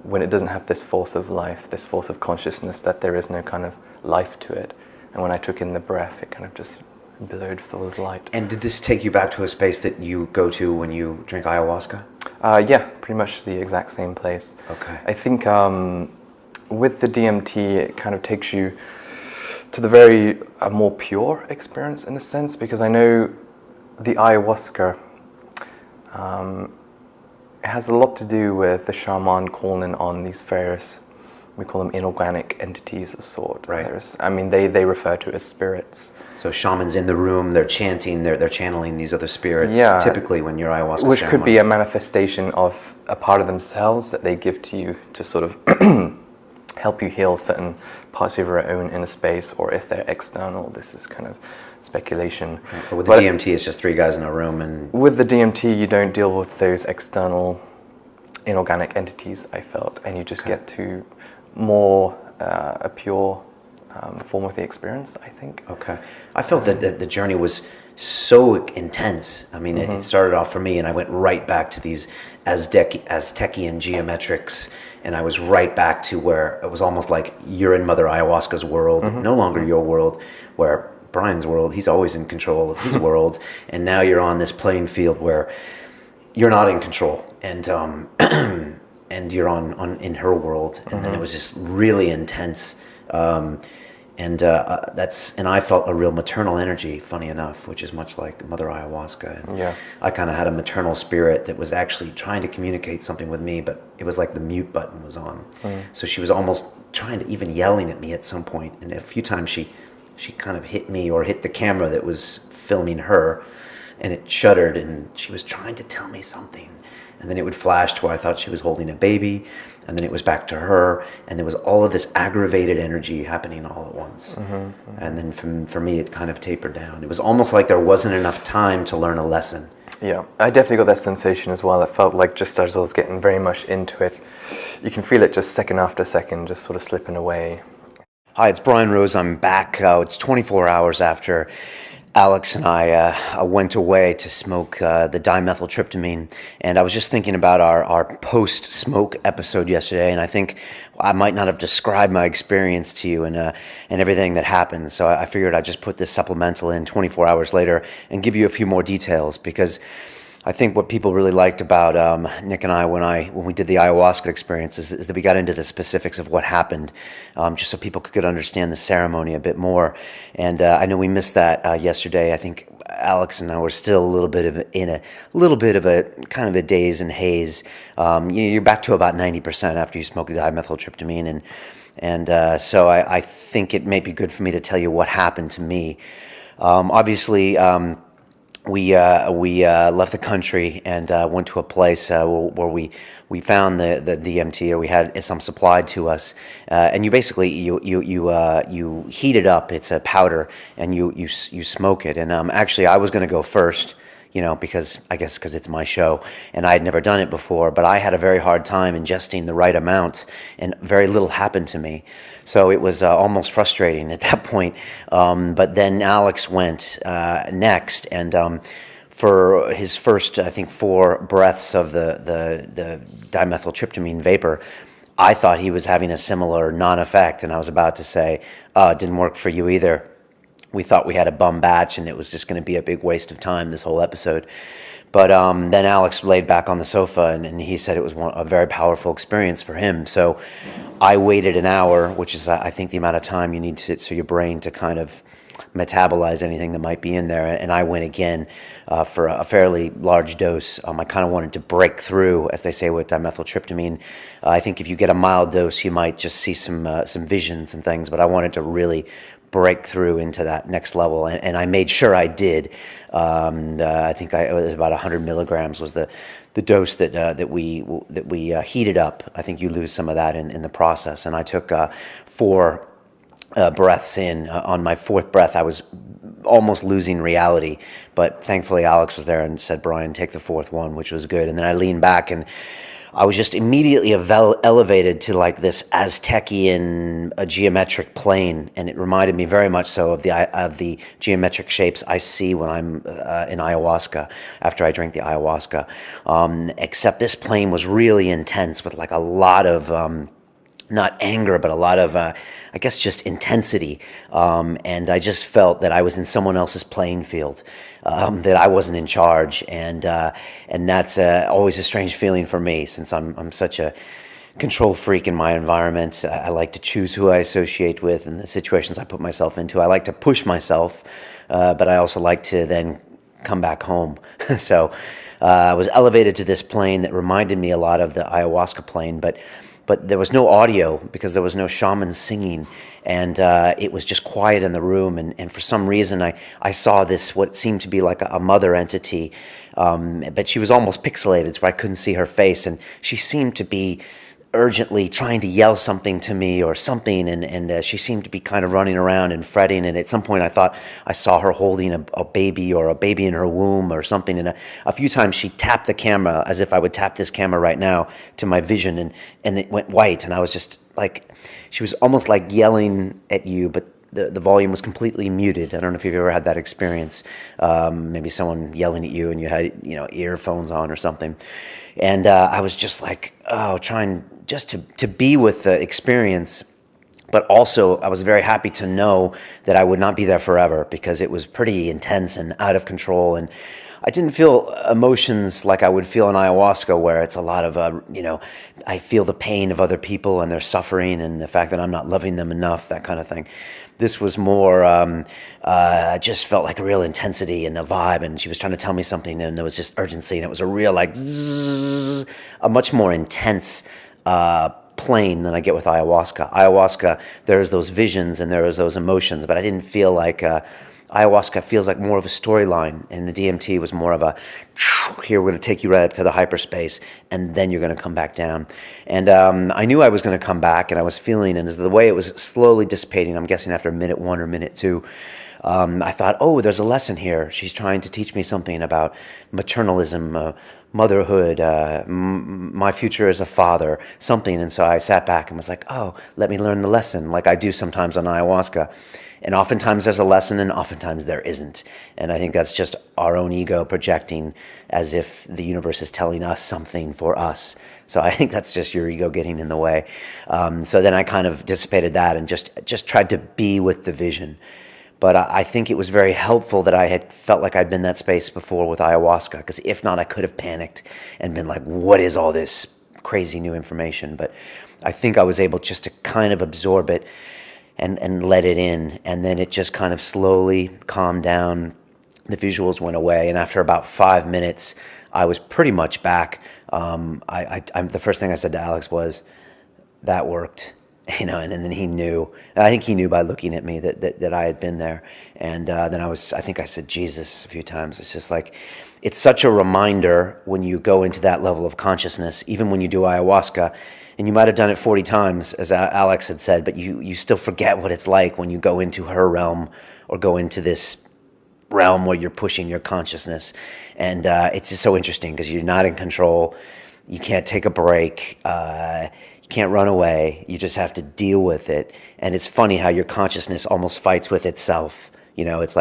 when it doesn't have this force of life, this force of consciousness, that there is no kind of life to it. And when I took in the breath, it kind of just glowed full of light. And did this take you back to a space that you go to when you drink ayahuasca? Yeah, pretty much the exact same place. Okay. I think with the DMT, it kind of takes you to the a more pure experience in a sense, because I know the ayahuasca, it has a lot to do with the shaman calling on these various, we call them inorganic entities of sort. Right. They refer to as spirits. So shamans in the room, they're chanting, they're channeling these other spirits. Yeah. Typically when you're ayahuasca Which ceremony. could be a manifestation of a part of themselves that they give to you to sort of help you heal certain parts of your own inner space, or if they're external, this is kind of speculation. But with the DMT, it's just three guys in a room, and with the DMT, you don't deal with those external inorganic entities, I felt, and you just get to more a pure form of the experience, I think. Okay. I felt that the journey was so intense. I mean, it started off for me, and I went right back to these Aztecian geometrics, and I was right back to where it was almost like you're in Mother Ayahuasca's world, no longer your world, where Brian's world, he's always in control of his world, and now you're on this playing field where you're not in control, and and you're on in her world, and then it was just really intense. And I felt a real maternal energy, funny enough, which is much like Mother Ayahuasca. And I kind of had a maternal spirit that was actually trying to communicate something with me, but it was like the mute button was on. So she was almost trying to, even yelling at me at some point. And a few times she kind of hit me or hit the camera that was filming her, and it shuddered, and she was trying to tell me something. And then it would flash to where I thought she was holding a baby, and then it was back to her, and there was all of this aggravated energy happening all at once. And then for me, it kind of tapered down. It was almost like there wasn't enough time to learn a lesson. Yeah, I definitely got that sensation as well. It felt like just as I was getting very much into it, you can feel it just second after second, just sort of slipping away. Hi, it's Brian Rose. I'm back. It's 24 hours after Alex and I went away to smoke the dimethyltryptamine, and I was just thinking about our post-smoke episode yesterday, and I think I might not have described my experience to you and everything that happened, so I figured I'd just put this supplemental in 24 hours later and give you a few more details, because I think what people really liked about Nick and I when we did the ayahuasca experience is that we got into the specifics of what happened, just so people could understand the ceremony a bit more. And I know we missed that yesterday. I think Alex and I were still a little bit of a kind of a daze and haze. You're back to about 90% after you smoke the dimethyltryptamine, and so I think it may be good for me to tell you what happened to me. Obviously. We left the country and went to a place where we found the DMT, or we had some supplied to us, and you basically you heat it up. It's a powder, and you smoke it. And actually, I was going to go first, because it's my show, and I had never done it before. But I had a very hard time ingesting the right amount, and very little happened to me. So it was almost frustrating at that point. But then Alex went next, and for his first, I think, 4 breaths of the dimethyltryptamine vapor, I thought he was having a similar non-effect, and I was about to say, it didn't work for you either. We thought we had a bum batch, and it was just going to be a big waste of time, this whole episode. But then Alex laid back on the sofa, and he said it was a very powerful experience for him. So I waited an hour, which is, I think, the amount of time you need for your brain to kind of metabolize anything that might be in there. And I went again for a fairly large dose. I kind of wanted to break through, as they say with dimethyltryptamine. I think if you get a mild dose, you might just see some visions and things. But I wanted to really break through into that next level, and I made sure I did. I think it was about 100 milligrams was the dose that we heated up. I think you lose some of that in the process, and I took 4 breaths in. On my 4th breath, I was almost losing reality, but thankfully Alex was there and said, "Brian, take the 4th one," which was good. And then I leaned back, and I was just immediately elevated to like this Aztecian geometric plane, and it reminded me very much so of the geometric shapes I see when I'm in ayahuasca, after I drink the ayahuasca. Except this plane was really intense with like a lot of not anger, but a lot of, I guess, just intensity. And I just felt that I was in someone else's playing field, that I wasn't in charge. And that's always a strange feeling for me, since I'm such a control freak in my environment. I like to choose who I associate with and the situations I put myself into. I like to push myself, but I also like to then come back home. So I was elevated to this plane that reminded me a lot of the ayahuasca plane, but there was no audio because there was no shaman singing, and it was just quiet in the room. And for some reason, I saw this, what seemed to be like a mother entity, but she was almost pixelated, so I couldn't see her face, and she seemed to be urgently trying to yell something to me or something, and she seemed to be kind of running around and fretting, and at some point I thought I saw her holding a baby, or a baby in her womb or something, and a few times she tapped the camera as if I would tap this camera right now to my vision, and it went white, and I was just like, she was almost like yelling at you, but the volume was completely muted. I don't know if you've ever had that experience. Maybe someone yelling at you and you had earphones on or something. And I was just like, trying just to be with the experience. But also, I was very happy to know that I would not be there forever, because it was pretty intense and out of control. And I didn't feel emotions like I would feel in ayahuasca, where it's a lot of, I feel the pain of other people and their suffering and the fact that I'm not loving them enough, that kind of thing. This was more, just felt like a real intensity and a vibe, and she was trying to tell me something, and there was just urgency, and it was a real, like, zzz, a much more intense plane than I get with ayahuasca. Ayahuasca, there's those visions and there's those emotions, but I didn't feel like, ayahuasca feels like more of a storyline, and the DMT was more of a, here, we're going to take you right up to the hyperspace, and then you're going to come back down. And I knew I was going to come back, and I was feeling, and as the way it was slowly dissipating, I'm guessing after minute 1 or minute 2, I thought, oh, there's a lesson here. She's trying to teach me something about maternalism, motherhood, my future as a father, something. And so I sat back and was like, oh, let me learn the lesson, like I do sometimes on ayahuasca. And oftentimes there's a lesson, and oftentimes there isn't. And I think that's just our own ego projecting as if the universe is telling us something for us. So I think that's just your ego getting in the way. So then I kind of dissipated that and just tried to be with the vision. But I think it was very helpful that I had felt like I'd been in that space before with ayahuasca, because if not, I could have panicked and been like, what is all this crazy new information? But I think I was able just to kind of absorb it and let it in, and then it just kind of slowly calmed down. The visuals went away, and after about 5 minutes, I was pretty much back. The first thing I said to Alex was, that worked. And then he knew. I think he knew by looking at me that I had been there. And then I think I said Jesus a few times. It's just like, it's such a reminder when you go into that level of consciousness, even when you do ayahuasca, and you might have done it 40 times, as Alex had said, but you still forget what it's like when you go into her realm or go into this realm where you're pushing your consciousness. And it's just so interesting because you're not in control. You can't take a break. You can't run away. You just have to deal with it. And it's funny how your consciousness almost fights with itself. It's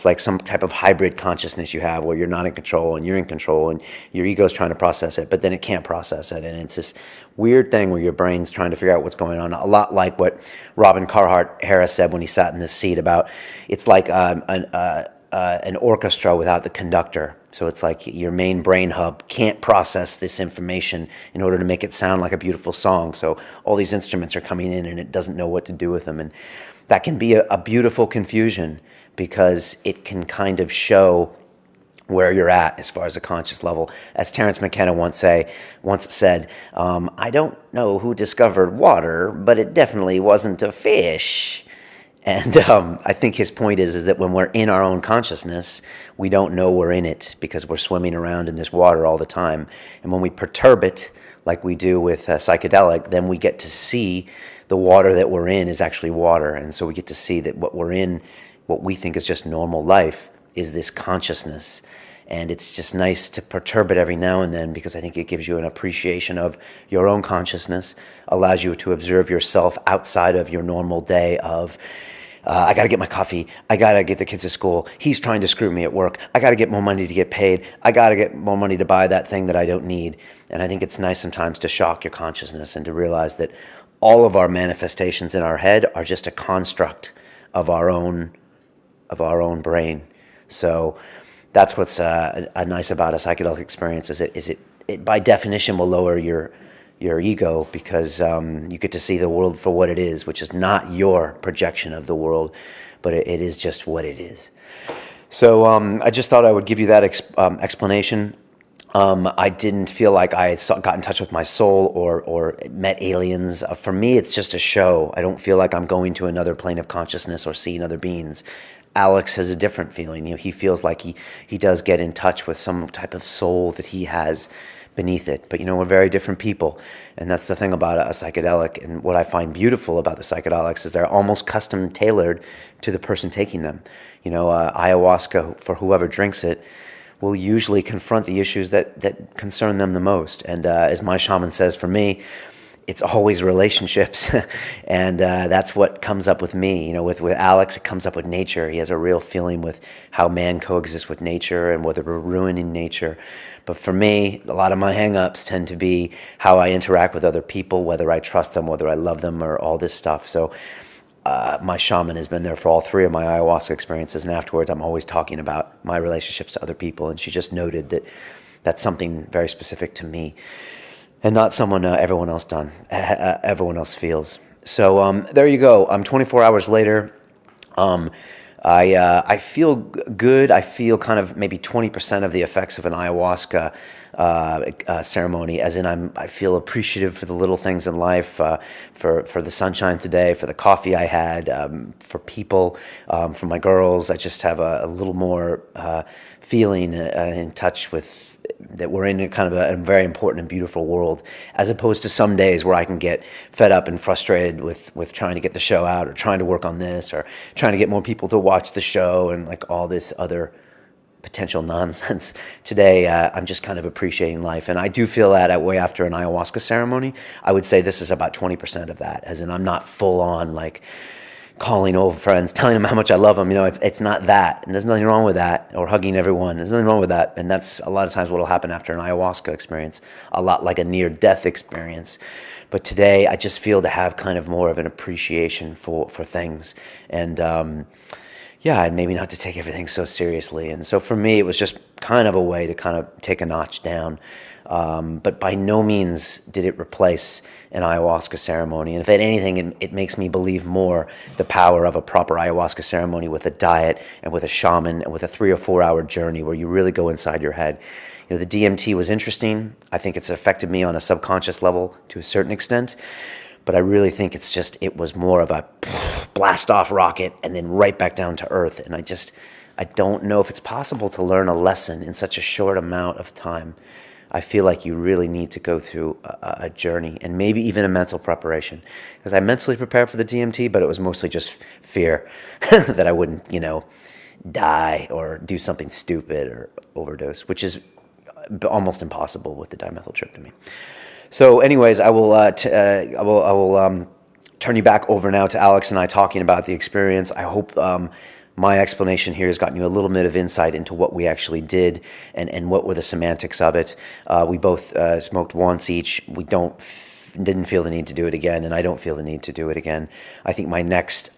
like some type of hybrid consciousness you have where you're not in control and you're in control, and your ego's trying to process it, but then it can't process it. And it's this weird thing where your brain's trying to figure out what's going on. A lot like what Robin Carhart Harris said when he sat in this seat about, it's like an orchestra without the conductor. So it's like your main brain hub can't process this information in order to make it sound like a beautiful song. So all these instruments are coming in and it doesn't know what to do with them. And that can be a beautiful confusion, because it can kind of show where you're at as far as a conscious level. As Terence McKenna once said, I don't know who discovered water, but it definitely wasn't a fish. And I think his point is that when we're in our own consciousness, we don't know we're in it because we're swimming around in this water all the time. And when we perturb it, like we do with psychedelic, then we get to see the water that we're in is actually water. And so we get to see that what we're in, what we think is just normal life, is this consciousness. And it's just nice to perturb it every now and then, because I think it gives you an appreciation of your own consciousness, allows you to observe yourself outside of your normal day of, I got to get my coffee, I got to get the kids to school, he's trying to screw me at work, I got to get more money to get paid, I got to get more money to buy that thing that I don't need. And I think it's nice sometimes to shock your consciousness and to realize that all of our manifestations in our head are just a construct of our own brain. So that's what's nice about a psychedelic experience, is it by definition will lower your ego, because you get to see the world for what it is, which is not your projection of the world, but it is just what it is. So I just thought I would give you that explanation. I didn't feel like I got in touch with my soul or met aliens. For me, it's just a show. I don't feel like I'm going to another plane of consciousness or seeing other beings. Alex has a different feeling. He feels like he does get in touch with some type of soul that he has beneath it. But we're very different people, and that's the thing about a psychedelic. And what I find beautiful about the psychedelics is they're almost custom tailored to the person taking them. Ayahuasca, for whoever drinks it, will usually confront the issues that concern them the most. And as my shaman says, for me, it's always relationships. And that's what comes up with me. With Alex, it comes up with nature. He has a real feeling with how man coexists with nature and whether we're ruining nature. But for me, a lot of my hang-ups tend to be how I interact with other people, whether I trust them, whether I love them, or all this stuff. So my shaman has been there for all three of my ayahuasca experiences, and afterwards I'm always talking about my relationships to other people, and she just noted that that's something very specific to me and not someone everyone else feels. So there you go. 24 hours later, I feel good. I feel kind of maybe 20% of the effects of an ayahuasca ceremony, as in I feel appreciative for the little things in life, for the sunshine today, for the coffee I had, for people, for my girls. I just have a little more feeling in touch with that we're in a kind of a very important and beautiful world, as opposed to some days where I can get fed up and frustrated with trying to get the show out, or trying to work on this, or trying to get more people to watch the show, and like all this other potential nonsense. Today, I'm just kind of appreciating life. And I do feel that way after an ayahuasca ceremony. I would say this is about 20% of that, as in I'm not full on like calling old friends, telling them how much I love them. It's not that. And there's nothing wrong with that. Or hugging everyone. There's nothing wrong with that. And that's a lot of times what will happen after an ayahuasca experience. A lot like a near-death experience. But today, I just feel to have kind of more of an appreciation for things. And and maybe not to take everything so seriously. And so for me, it was just kind of a way to kind of take a notch down. But by no means did it replace an ayahuasca ceremony. And if anything, it makes me believe more the power of a proper ayahuasca ceremony with a diet and with a shaman and with a 3 or 4 hour journey where you really go inside your head. The DMT was interesting. I think it's affected me on a subconscious level to a certain extent. But I really think it was more of a blast off rocket and then right back down to earth. And I don't know if it's possible to learn a lesson in such a short amount of time. I feel like you really need to go through a journey, and maybe even a mental preparation. Because I mentally prepared for the DMT, but it was mostly just fear that I wouldn't, die or do something stupid or overdose, which is almost impossible with the dimethyltryptamine. So anyways, I will turn you back over now to Alex and I talking about the experience. I hope my explanation here has gotten you a little bit of insight into what we actually did and what were the semantics of it. We both smoked once each. We didn't feel the need to do it again, and I don't feel the need to do it again. I think my next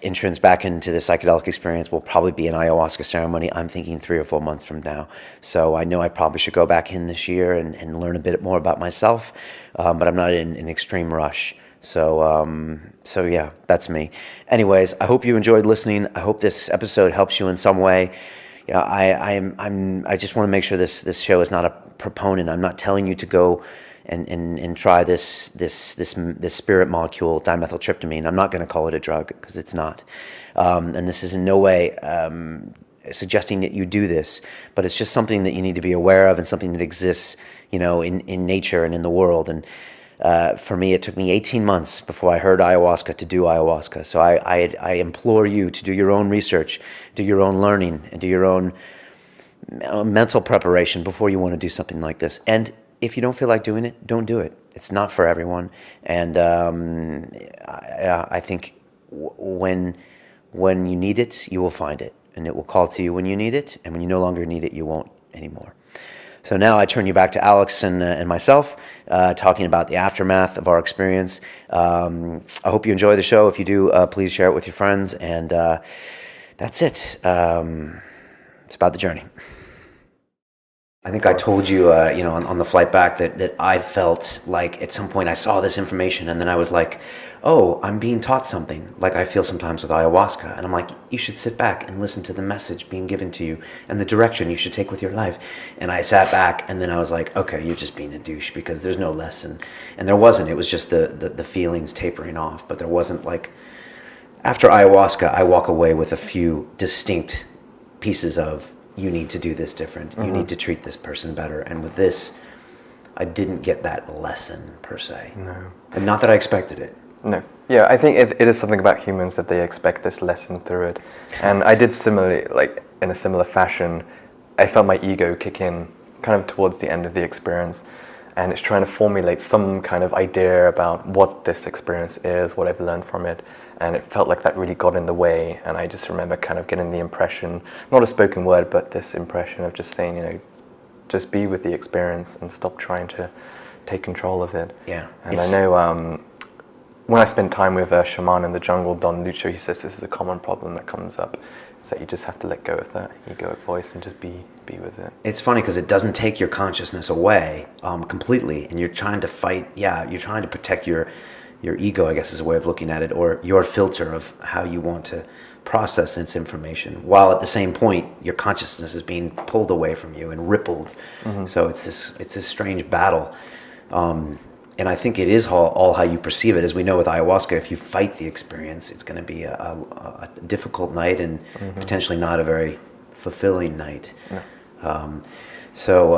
entrance back into the psychedelic experience will probably be an ayahuasca ceremony. I'm thinking 3 or 4 months from now. So I know I probably should go back in this year and learn a bit more about myself, but I'm not in an extreme rush. So yeah, that's me. Anyways, I hope you enjoyed listening. I hope this episode helps you in some way. I just want to make sure this show is not a proponent. I'm not telling you to go and try this spirit molecule, dimethyltryptamine. I'm not going to call it a drug because it's not. And this is in no way suggesting that you do this, but it's just something that you need to be aware of and something that exists, in nature and in the world. And For me, it took me 18 months before I heard ayahuasca to do ayahuasca. So I implore you to do your own research, do your own learning, and do your own mental preparation before you want to do something like this. And if you don't feel like doing it, don't do it. It's not for everyone. And I think when you need it, you will find it. And it will call to you when you need it. And when you no longer need it, you won't anymore. So now I turn you back to Alex and myself, talking about the aftermath of our experience. I hope you enjoy the show. If you do, please share it with your friends. And that's it. It's about the journey. I think I told you, on the flight back that I felt like at some point I saw this information and then I was like, oh, I'm being taught something, like I feel sometimes with ayahuasca. And I'm like, you should sit back and listen to the message being given to you and the direction you should take with your life. And I sat back and then I was like, okay, you're just being a douche because there's no lesson. And there wasn't. It was just the feelings tapering off. But there wasn't like, after ayahuasca, I walk away with a few distinct pieces of, you need to do this different. You need to treat this person better. And with this, I didn't get that lesson per se. No. And not that I expected it. No. Yeah, I think it is something about humans that they expect this lesson through it. And I did similarly, like in a similar fashion, I felt my ego kick in kind of towards the end of the experience. And it's trying to formulate some kind of idea about what this experience is, what I've learned from it. And it felt like that really got in the way. And I just remember kind of getting the impression, not a spoken word, but this impression of just saying, just be with the experience and stop trying to take control of it. Yeah. And I know when I spend time with a shaman in the jungle, Don Lucho, he says this is a common problem that comes up. Is that you just have to let go of that egoic voice and just be with it. It's funny because it doesn't take your consciousness away completely. And you're trying to fight, you're trying to protect your ego, I guess is a way of looking at it, or your filter of how you want to process this information, while at the same point your consciousness is being pulled away from you and rippled. So it's this strange battle, and I think it is all how you perceive it. As we know with ayahuasca, if you fight the experience, it's going to be a difficult night and potentially not a very fulfilling night. So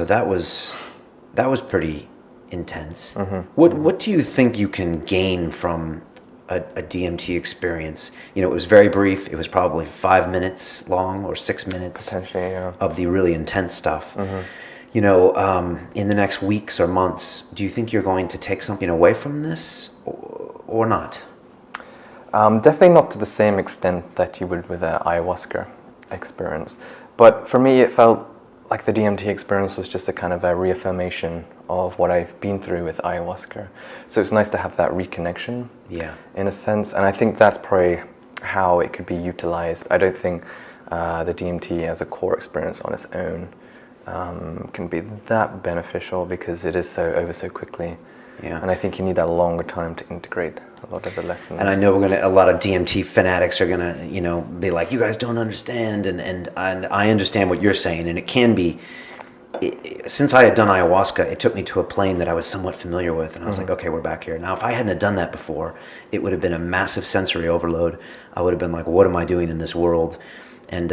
that was pretty intense. What do you think you can gain from a DMT experience? It was very brief. It was probably 5 minutes long or 6 minutes potentially, of the really intense stuff. In the next weeks or months, do you think you're going to take something away from this or not? Definitely not to the same extent that you would with an ayahuasca experience. But for me, it felt like the DMT experience was just a kind of a reaffirmation of what I've been through with ayahuasca. So it's nice to have that reconnection, in a sense. And I think that's probably how it could be utilized. I don't think the DMT as a core experience on its own can be that beneficial because it is over so quickly. And I think you need that longer time to integrate a lot of the lessons. And I know a lot of DMT fanatics are gonna, be like, you guys don't understand, and I understand what you're saying, and it can be. Since I had done ayahuasca, it took me to a plane that I was somewhat familiar with, and I was like, okay, we're back here. Now, if I hadn't done that before, it would have been a massive sensory overload. I would have been like, what am I doing in this world? And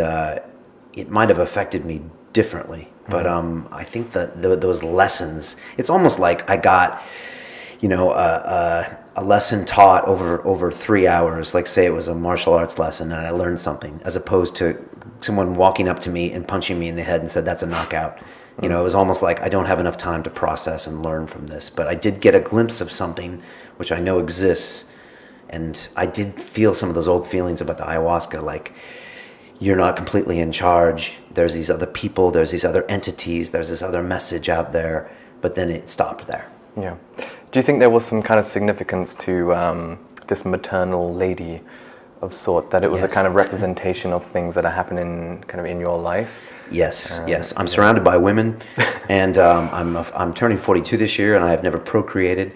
it might have affected me differently. But I think that those lessons, it's almost like I got, a lesson taught over 3 hours. Like say it was a martial arts lesson and I learned something, as opposed to someone walking up to me and punching me in the head and said, that's a knockout. It was almost like I don't have enough time to process and learn from this. But I did get a glimpse of something which I know exists. And I did feel some of those old feelings about the ayahuasca, like you're not completely in charge. There's these other people, there's these other entities, there's this other message out there. But then it stopped there. Yeah. Do you think there was some kind of significance to this maternal lady of sort, that it was a kind of representation of things that are happening kind of in your life? Yes, yes. I'm surrounded by women, and I'm turning 42 this year, and I have never procreated.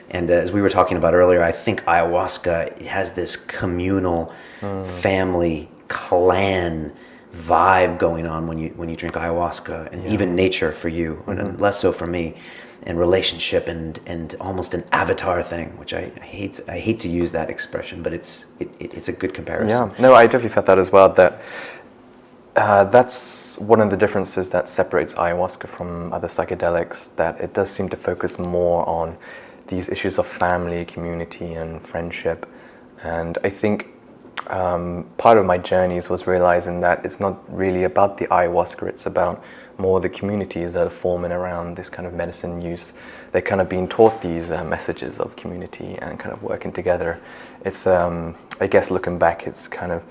And as we were talking about earlier, I think ayahuasca has this communal, family, clan vibe going on when you drink ayahuasca, and even nature for you, and less so for me, and relationship and almost an avatar thing, which I hate to use that expression, but it's a good comparison. Yeah, no, I definitely felt that as well. That That's one of the differences that separates ayahuasca from other psychedelics, that it does seem to focus more on these issues of family, community, and friendship. And I think part of my journeys was realizing that it's not really about the ayahuasca, it's about more the communities that are forming around this kind of medicine use. They're kind of being taught these messages of community and kind of working together. It's, I guess looking back, it's kind of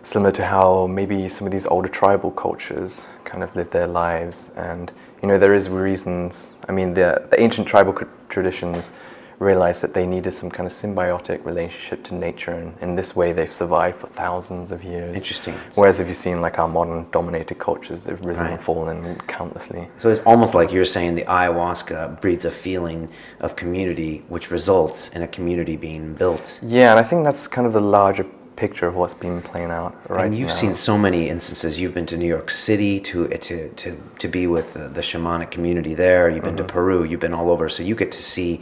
similar to how maybe some of these older tribal cultures kind of live their lives. And, you know, there is reasons, I mean, the ancient tribal traditions realized that they needed some kind of symbiotic relationship to nature, and in this way they've survived for thousands of years. Interesting. Whereas if you've seen like our modern dominated cultures, they've risen and fallen countlessly. So it's almost like you're saying the ayahuasca breeds a feeling of community, which results in a community being built. Yeah, and I think that's kind of the larger picture of what's been playing out right And you've now. seen so many instances. You've been to New York City to be with the shamanic community there. You've been to Peru. You've been all over. So you get to see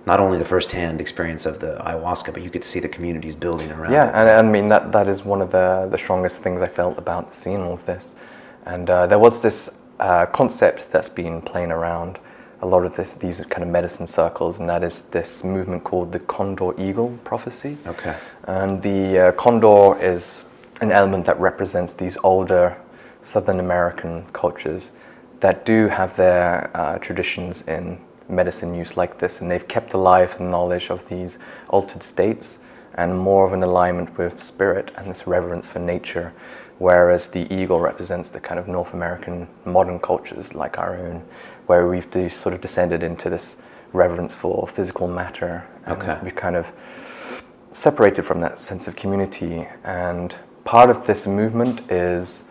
not only the first-hand experience of the ayahuasca, but you get to see the communities building around it. Yeah, and I mean, that is one of the strongest things I felt about seeing all of this. And there was this concept that's been playing around a lot of these kind of medicine circles, and that is this movement called the Condor-Eagle prophecy. Okay. And the condor is an element that represents these older Southern American cultures that do have their traditions in medicine use like this, and they've kept alive the knowledge of these altered states and more of an alignment with spirit and this reverence for nature, whereas the eagle represents the kind of North American modern cultures like our own, where we've sort of descended into this reverence for physical matter, and we've kind of separated from that sense of community. And part of this movement is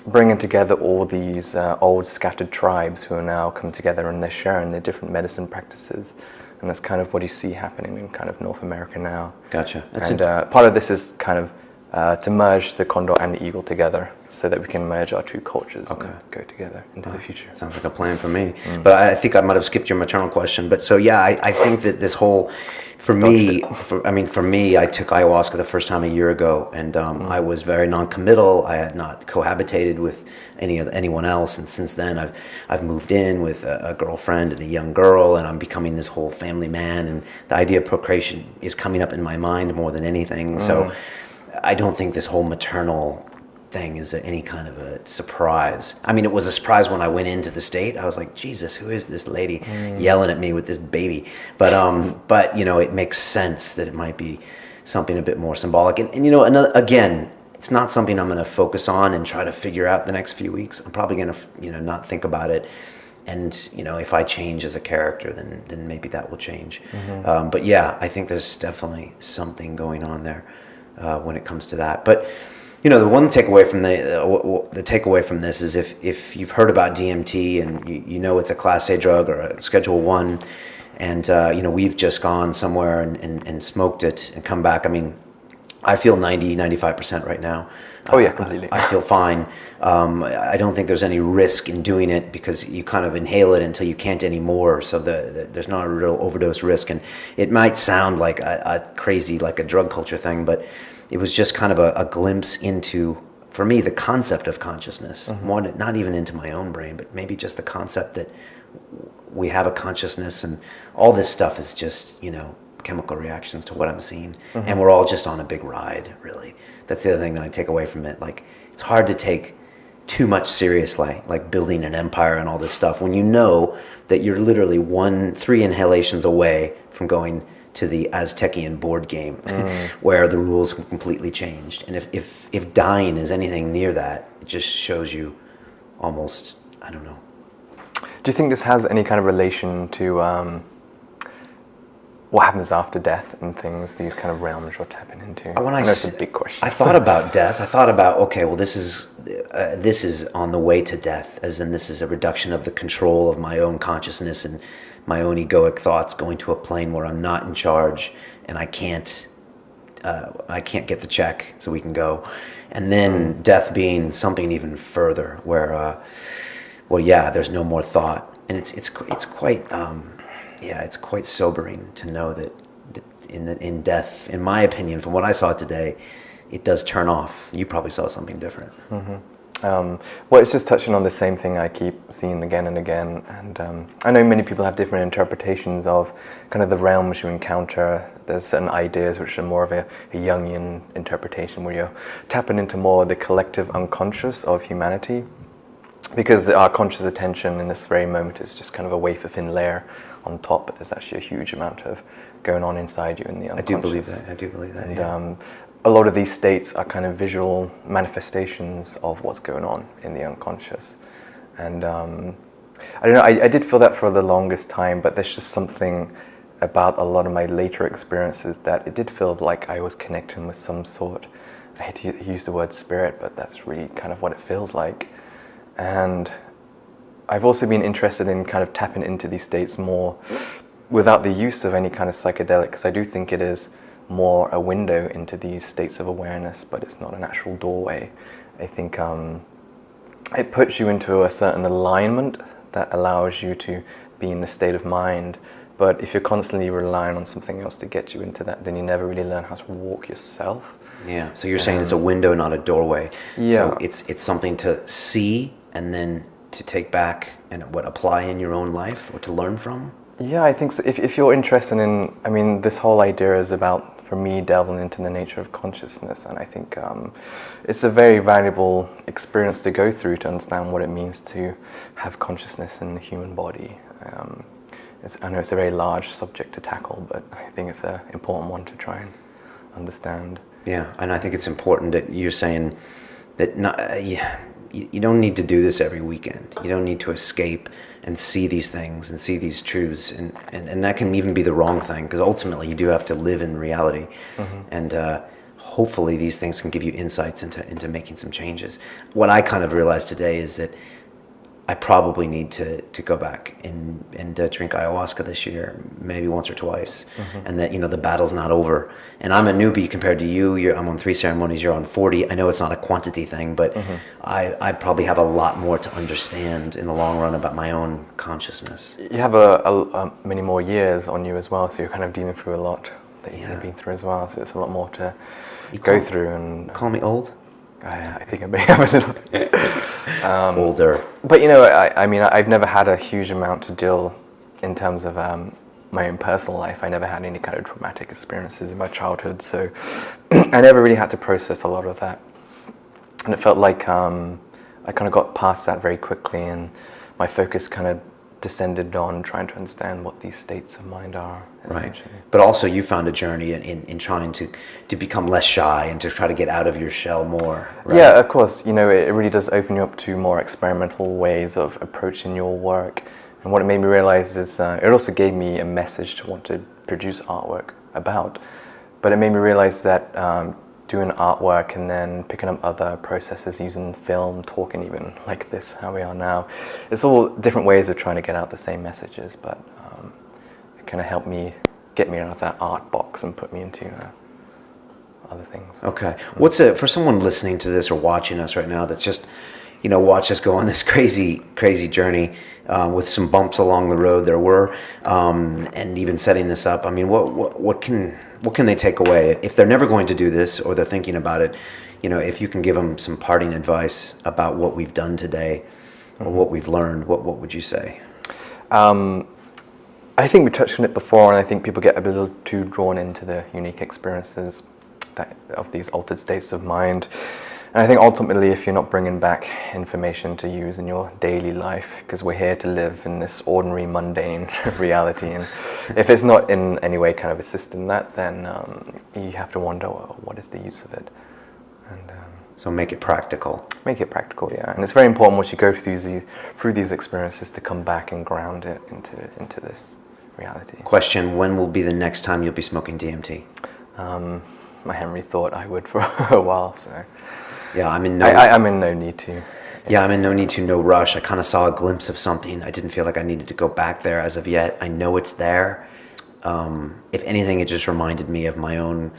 bringing together all these old scattered tribes who are now come together, and they're sharing their different medicine practices. And that's kind of what you see happening in kind of North America now. Gotcha. And part of this is kind of to merge the condor and the eagle together so that we can merge our two cultures and go together into the future. Sounds like a plan for me. But I think I might have skipped your maternal question. But so, yeah, I think that this whole, for me, I took ayahuasca the first time a year ago, and I was very non-committal. I had not cohabitated with anyone else, and since then I've moved in with a girlfriend and a young girl, and I'm becoming this whole family man, and the idea of procreation is coming up in my mind more than anything. So I don't think this whole maternal thing is any kind of a surprise. I mean, it was a surprise when I went into the state. I was like, Jesus, who is this lady yelling at me with this baby? But you know, it makes sense that it might be something a bit more symbolic. And you know, again, it's not something I'm going to focus on and try to figure out the next few weeks. I'm probably going to, you know, not think about it. And you know, if I change as a character, then maybe that will change. But yeah, I think there's definitely something going on there when it comes to that. But you know, the one takeaway from the takeaway from this is if you've heard about DMT and you know it's a Class A drug or a Schedule 1, and you know, we've just gone somewhere and smoked it and come back. I mean, I feel 95% right now. Oh yeah, completely. I feel fine. I don't think there's any risk in doing it because you kind of inhale it until you can't anymore. So there's not a real overdose risk. And it might sound like a crazy, like a drug culture thing, but it was just kind of a glimpse into, for me, the concept of consciousness. Not even into my own brain, but maybe just the concept that we have a consciousness, and all this stuff is just, you know, chemical reactions to what I'm seeing. And we're all just on a big ride, really. That's the other thing that I take away from it. Like, it's hard to take too much seriously, like building an empire and all this stuff, when you know that you're literally 3 inhalations away from going to the Aztecian board game, where the rules completely changed. And if dying is anything near that, it just shows you almost, I don't know. Do you think this has any kind of relation to what happens after death and things, these kind of realms you're tapping into? I know it's a big question. I thought about death. I thought about, okay, well, this is on the way to death, as in this is a reduction of the control of my own consciousness and my own egoic thoughts, going to a plane where I'm not in charge and I can't get the check so we can go. And then death being something even further, where, well, yeah, there's no more thought. And it's quite, it's quite sobering to know that in death, in my opinion, from what I saw today, it does turn off. You probably saw something different. Well, it's just touching on the same thing I keep seeing again and again, and I know many people have different interpretations of kind of the realms you encounter. There's certain ideas which are more of a Jungian interpretation, where you're tapping into more the collective unconscious of humanity, because our conscious attention in this very moment is just kind of a wafer-thin layer on top, but there's actually a huge amount of going on inside you in the unconscious. I do believe that. And a lot of these states are kind of visual manifestations of what's going on in the unconscious. And I don't know, I did feel that for the longest time, but there's just something about a lot of my later experiences that it did feel like I was connecting with some sort, I hate to use the word spirit, but that's really kind of what it feels like. And I've also been interested in kind of tapping into these states more without the use of any kind of psychedelic, because I do think it is more a window into these states of awareness, but it's not an actual doorway. I think it puts you into a certain alignment that allows you to be in the state of mind, but if you're constantly relying on something else to get you into that, then you never really learn how to walk yourself. Yeah, so you're saying it's a window, not a doorway. Yeah. So it's something to see and then to take back and apply in your own life or to learn from? Yeah, I think so. If you're interested in, I mean, this whole idea is about, for me, delving into the nature of consciousness, and I think it's a very valuable experience to go through to understand what it means to have consciousness in the human body. I know it's a very large subject to tackle, but I think it's an important one to try and understand. Yeah, and I think it's important that you're saying that you don't need to do this every weekend. You don't need to escape and see these things and see these truths, and that can even be the wrong thing, because ultimately you do have to live in reality. Mm-hmm. And hopefully these things can give you insights into making some changes. What I kind of realized today is that I probably need to go back and drink ayahuasca this year, maybe once or twice, mm-hmm. and that, you know, the battle's not over. And I'm a newbie compared to you. I'm on 3 ceremonies, you're on 40. I know it's not a quantity thing, but mm-hmm. I probably have a lot more to understand in the long run about my own consciousness. You have a many more years on you as well, so you're kind of dealing through a lot that you've been through as well, so it's a lot more to go through. And call me old? I think I may have a little bit. Older. But, you know, I mean, I've never had a huge amount to deal in terms of my own personal life. I never had any kind of traumatic experiences in my childhood, so I never really had to process a lot of that. And it felt like I kind of got past that very quickly, and my focus kind of descended on trying to understand what these states of mind are. Right. But also you found a journey in trying to become less shy and to try to get out of your shell more. Right? Yeah, of course. You know, it really does open you up to more experimental ways of approaching your work. And what it made me realize is it also gave me a message to want to produce artwork about. But it made me realize that doing artwork and then picking up other processes using film, talking even like this, how we are now, it's all different ways of trying to get out the same messages, but it kind of helped me get me out of that art box and put me into other things. Okay. For someone listening to this or watching us right now that's just, you know, watch us go on this crazy journey with some bumps along the road there were, and even setting this up. I mean, what can they take away if they're never going to do this or they're thinking about it? You know, if you can give them some parting advice about what we've done today or what we've learned, what would you say? I think we touched on it before, and I think people get a little too drawn into the unique experiences of these altered states of mind. And I think ultimately, if you're not bringing back information to use in your daily life, because we're here to live in this ordinary, mundane reality, and if it's not in any way kind of assisting that, then you have to wonder, well, what is the use of it? And so make it practical. Make it practical, yeah. And it's very important once you go through these experiences to come back and ground it into this reality. Question: when will be the next time you'll be smoking DMT? My Henry thought I would for a while, so. Yeah, I'm in no need to. Yeah, I'm in no need to, no rush. I kind of saw a glimpse of something. I didn't feel like I needed to go back there as of yet. I know it's there. If anything, it just reminded me of my own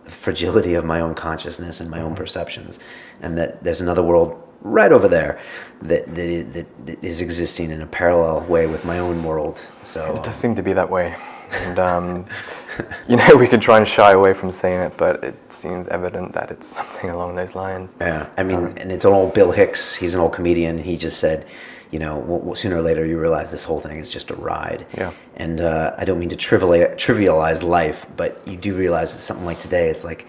fragility of my own consciousness and my own perceptions, and that there's another world right over there that is existing in a parallel way with my own world. So it does seem to be that way, and we could try and shy away from saying it, but it seems evident that it's something along those lines. Yeah, I mean, and it's an old Bill Hicks. He's an old comedian. He just said, sooner or later you realize this whole thing is just a ride. Yeah. And I don't mean to trivialize life, but you do realize that something like today, it's like,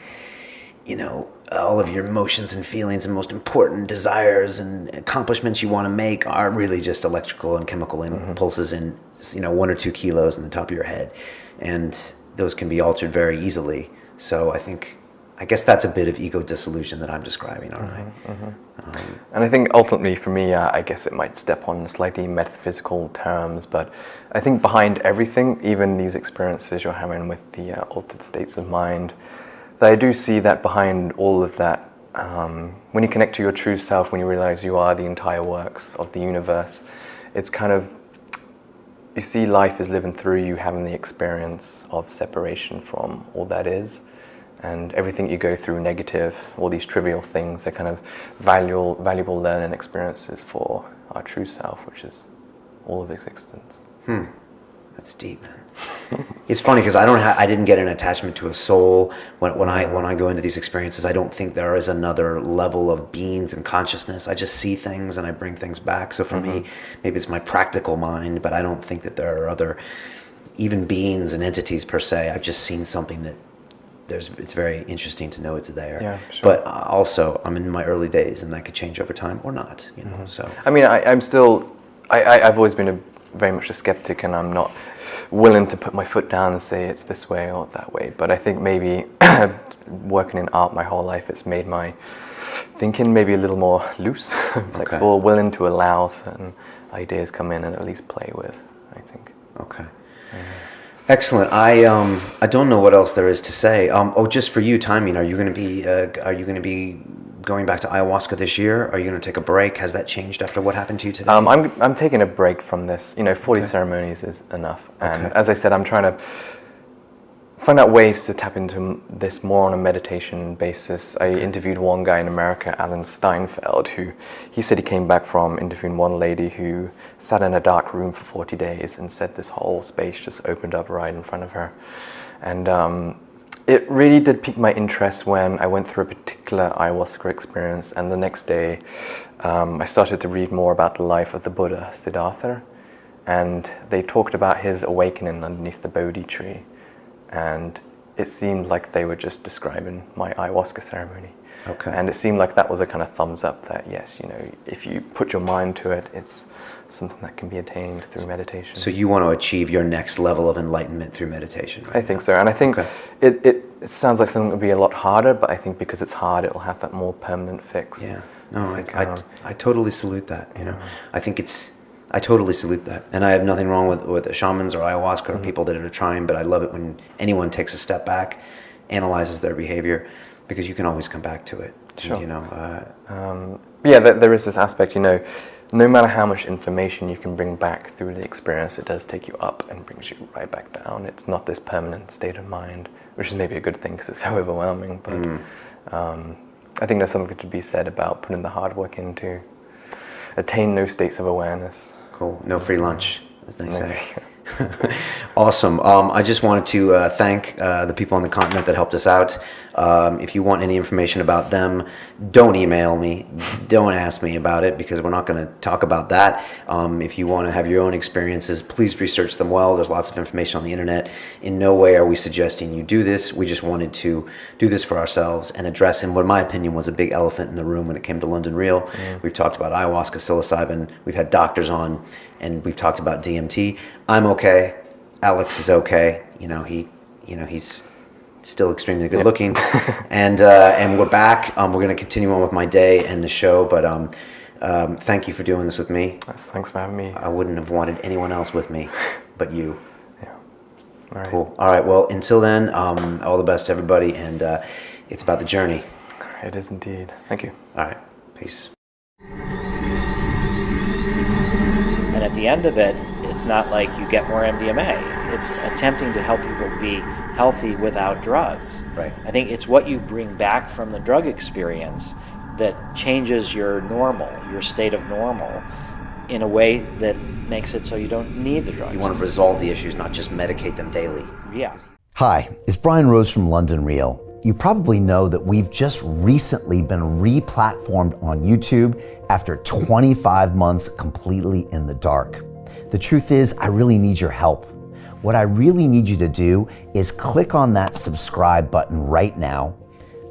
all of your emotions and feelings and most important desires and accomplishments you want to make are really just electrical and chemical impulses in 1 or 2 kilos in the top of your head, and those can be altered very easily. So I guess that's a bit of ego dissolution that I'm describing, aren't I? And I think ultimately for me, I guess it might step on slightly metaphysical terms, but I think behind everything, even these experiences you're having with the altered states of mind, that I do see that behind all of that, when you connect to your true self, when you realize you are the entire works of the universe, it's kind of, you see life is living through you, having the experience of separation from all that is, and everything you go through negative, all these trivial things, are kind of valuable learning experiences for our true self, which is all of existence. That's deep, man. It's funny because I didn't get an attachment to a soul when I go into these experiences. I don't think there is another level of beings and consciousness. I just see things and I bring things back. So for me, maybe it's my practical mind, but I don't think that there are other even beings and entities per se. I've just seen something that it's very interesting to know it's there. Yeah, sure. But also I'm in my early days and that could change over time or not. So I mean, I've always been very much a skeptic, and I'm not willing to put my foot down and say it's this way or that way. But I think maybe working in art my whole life, it's made my thinking maybe a little more loose, flexible, willing to allow certain ideas come in and at least play with, I think. Okay. Excellent. I don't know what else there is to say. Just for you, timing. Are you going to be going back to ayahuasca this year? Are you going to take a break? Has that changed after what happened to you today? I'm taking a break from this. 40 ceremonies is enough. And as I said, I'm trying to find out ways to tap into this more on a meditation basis. I interviewed one guy in America, Alan Steinfeld, he said he came back from interviewing one lady who sat in a dark room for 40 days and said this whole space just opened up right in front of her. And it really did pique my interest when I went through a particular ayahuasca experience, and the next day I started to read more about the life of the Buddha, Siddhartha, and they talked about his awakening underneath the Bodhi tree. And it seemed like they were just describing my ayahuasca ceremony. Okay. And it seemed like that was a kind of thumbs up that, yes, if you put your mind to it, it's something that can be attained through meditation. So you want to achieve your next level of enlightenment through meditation, right? I think so. And I think it sounds like something that would be a lot harder, but I think because it's hard, it'll have that more permanent fix. Yeah. No, I totally salute that. I totally salute that. And I have nothing wrong with the shamans or ayahuasca or people that are trying, but I love it when anyone takes a step back, analyzes their behavior, because you can always come back to it. Sure. And, there is this aspect, no matter how much information you can bring back through the experience, it does take you up and brings you right back down. It's not this permanent state of mind, which is maybe a good thing because it's so overwhelming. But I think there's something to be said about putting the hard work in to attain those states of awareness. Cool. No free lunch, as they say. Awesome. I just wanted to thank the people on the continent that helped us out. If you want any information about them, don't email me. Don't ask me about it because we're not going to talk about that. If you want to have your own experiences, please research them well. There's lots of information on the internet. In no way are we suggesting you do this. We just wanted to do this for ourselves and address what, in my opinion, was a big elephant in the room when it came to London Real. We've talked about ayahuasca, psilocybin. We've had doctors on, and we've talked about DMT. I'm okay. Alex is okay. He's still extremely good looking, and we're back. We're going to continue on with my day and the show, but thank you for doing this with me. Yes, thanks for having me. I wouldn't have wanted anyone else with me but you. Yeah. All right. Cool. All right. Well, until then, all the best to everybody, and it's about the journey. It is indeed. Thank you. All right. Peace. And at the end of it, it's not like you get more MDMA. It's attempting to help people be healthy without drugs. Right. I think it's what you bring back from the drug experience that changes your state of normal, in a way that makes it so you don't need the drugs. You want to resolve the issues, not just medicate them daily. Yeah. Hi, it's Brian Rose from London Real. You probably know that we've just recently been re-platformed on YouTube after 25 months completely in the dark. The truth is, I really need your help. What I really need you to do is click on that subscribe button right now,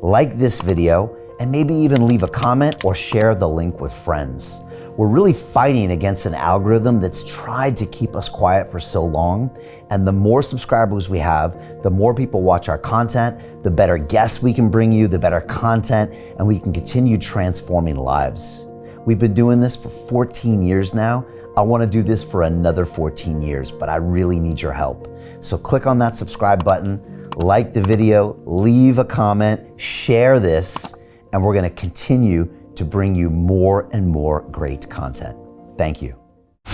like this video, and maybe even leave a comment or share the link with friends. We're really fighting against an algorithm that's tried to keep us quiet for so long, and the more subscribers we have, the more people watch our content, the better guests we can bring you, the better content, and we can continue transforming lives. We've been doing this for 14 years now. I want to do this for another 14 years, but I really need your help. So click on that subscribe button, like the video, leave a comment, share this, and we're going to continue to bring you more and more great content. Thank you.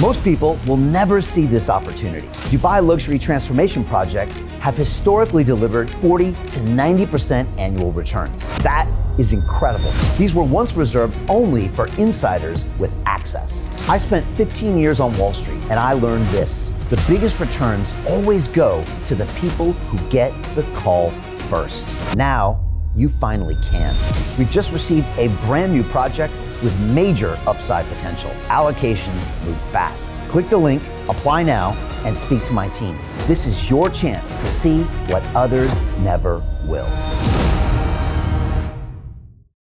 Most people will never see this opportunity. Dubai luxury transformation projects have historically delivered 40 to 90% annual returns. That is incredible. These were once reserved only for insiders with access. I spent 15 years on Wall Street, and I learned this: the biggest returns always go to the people who get the call first. Now, you finally can. We've just received a brand new project with major upside potential. Allocations move fast. Click the link, apply now, and speak to my team. This is your chance to see what others never will.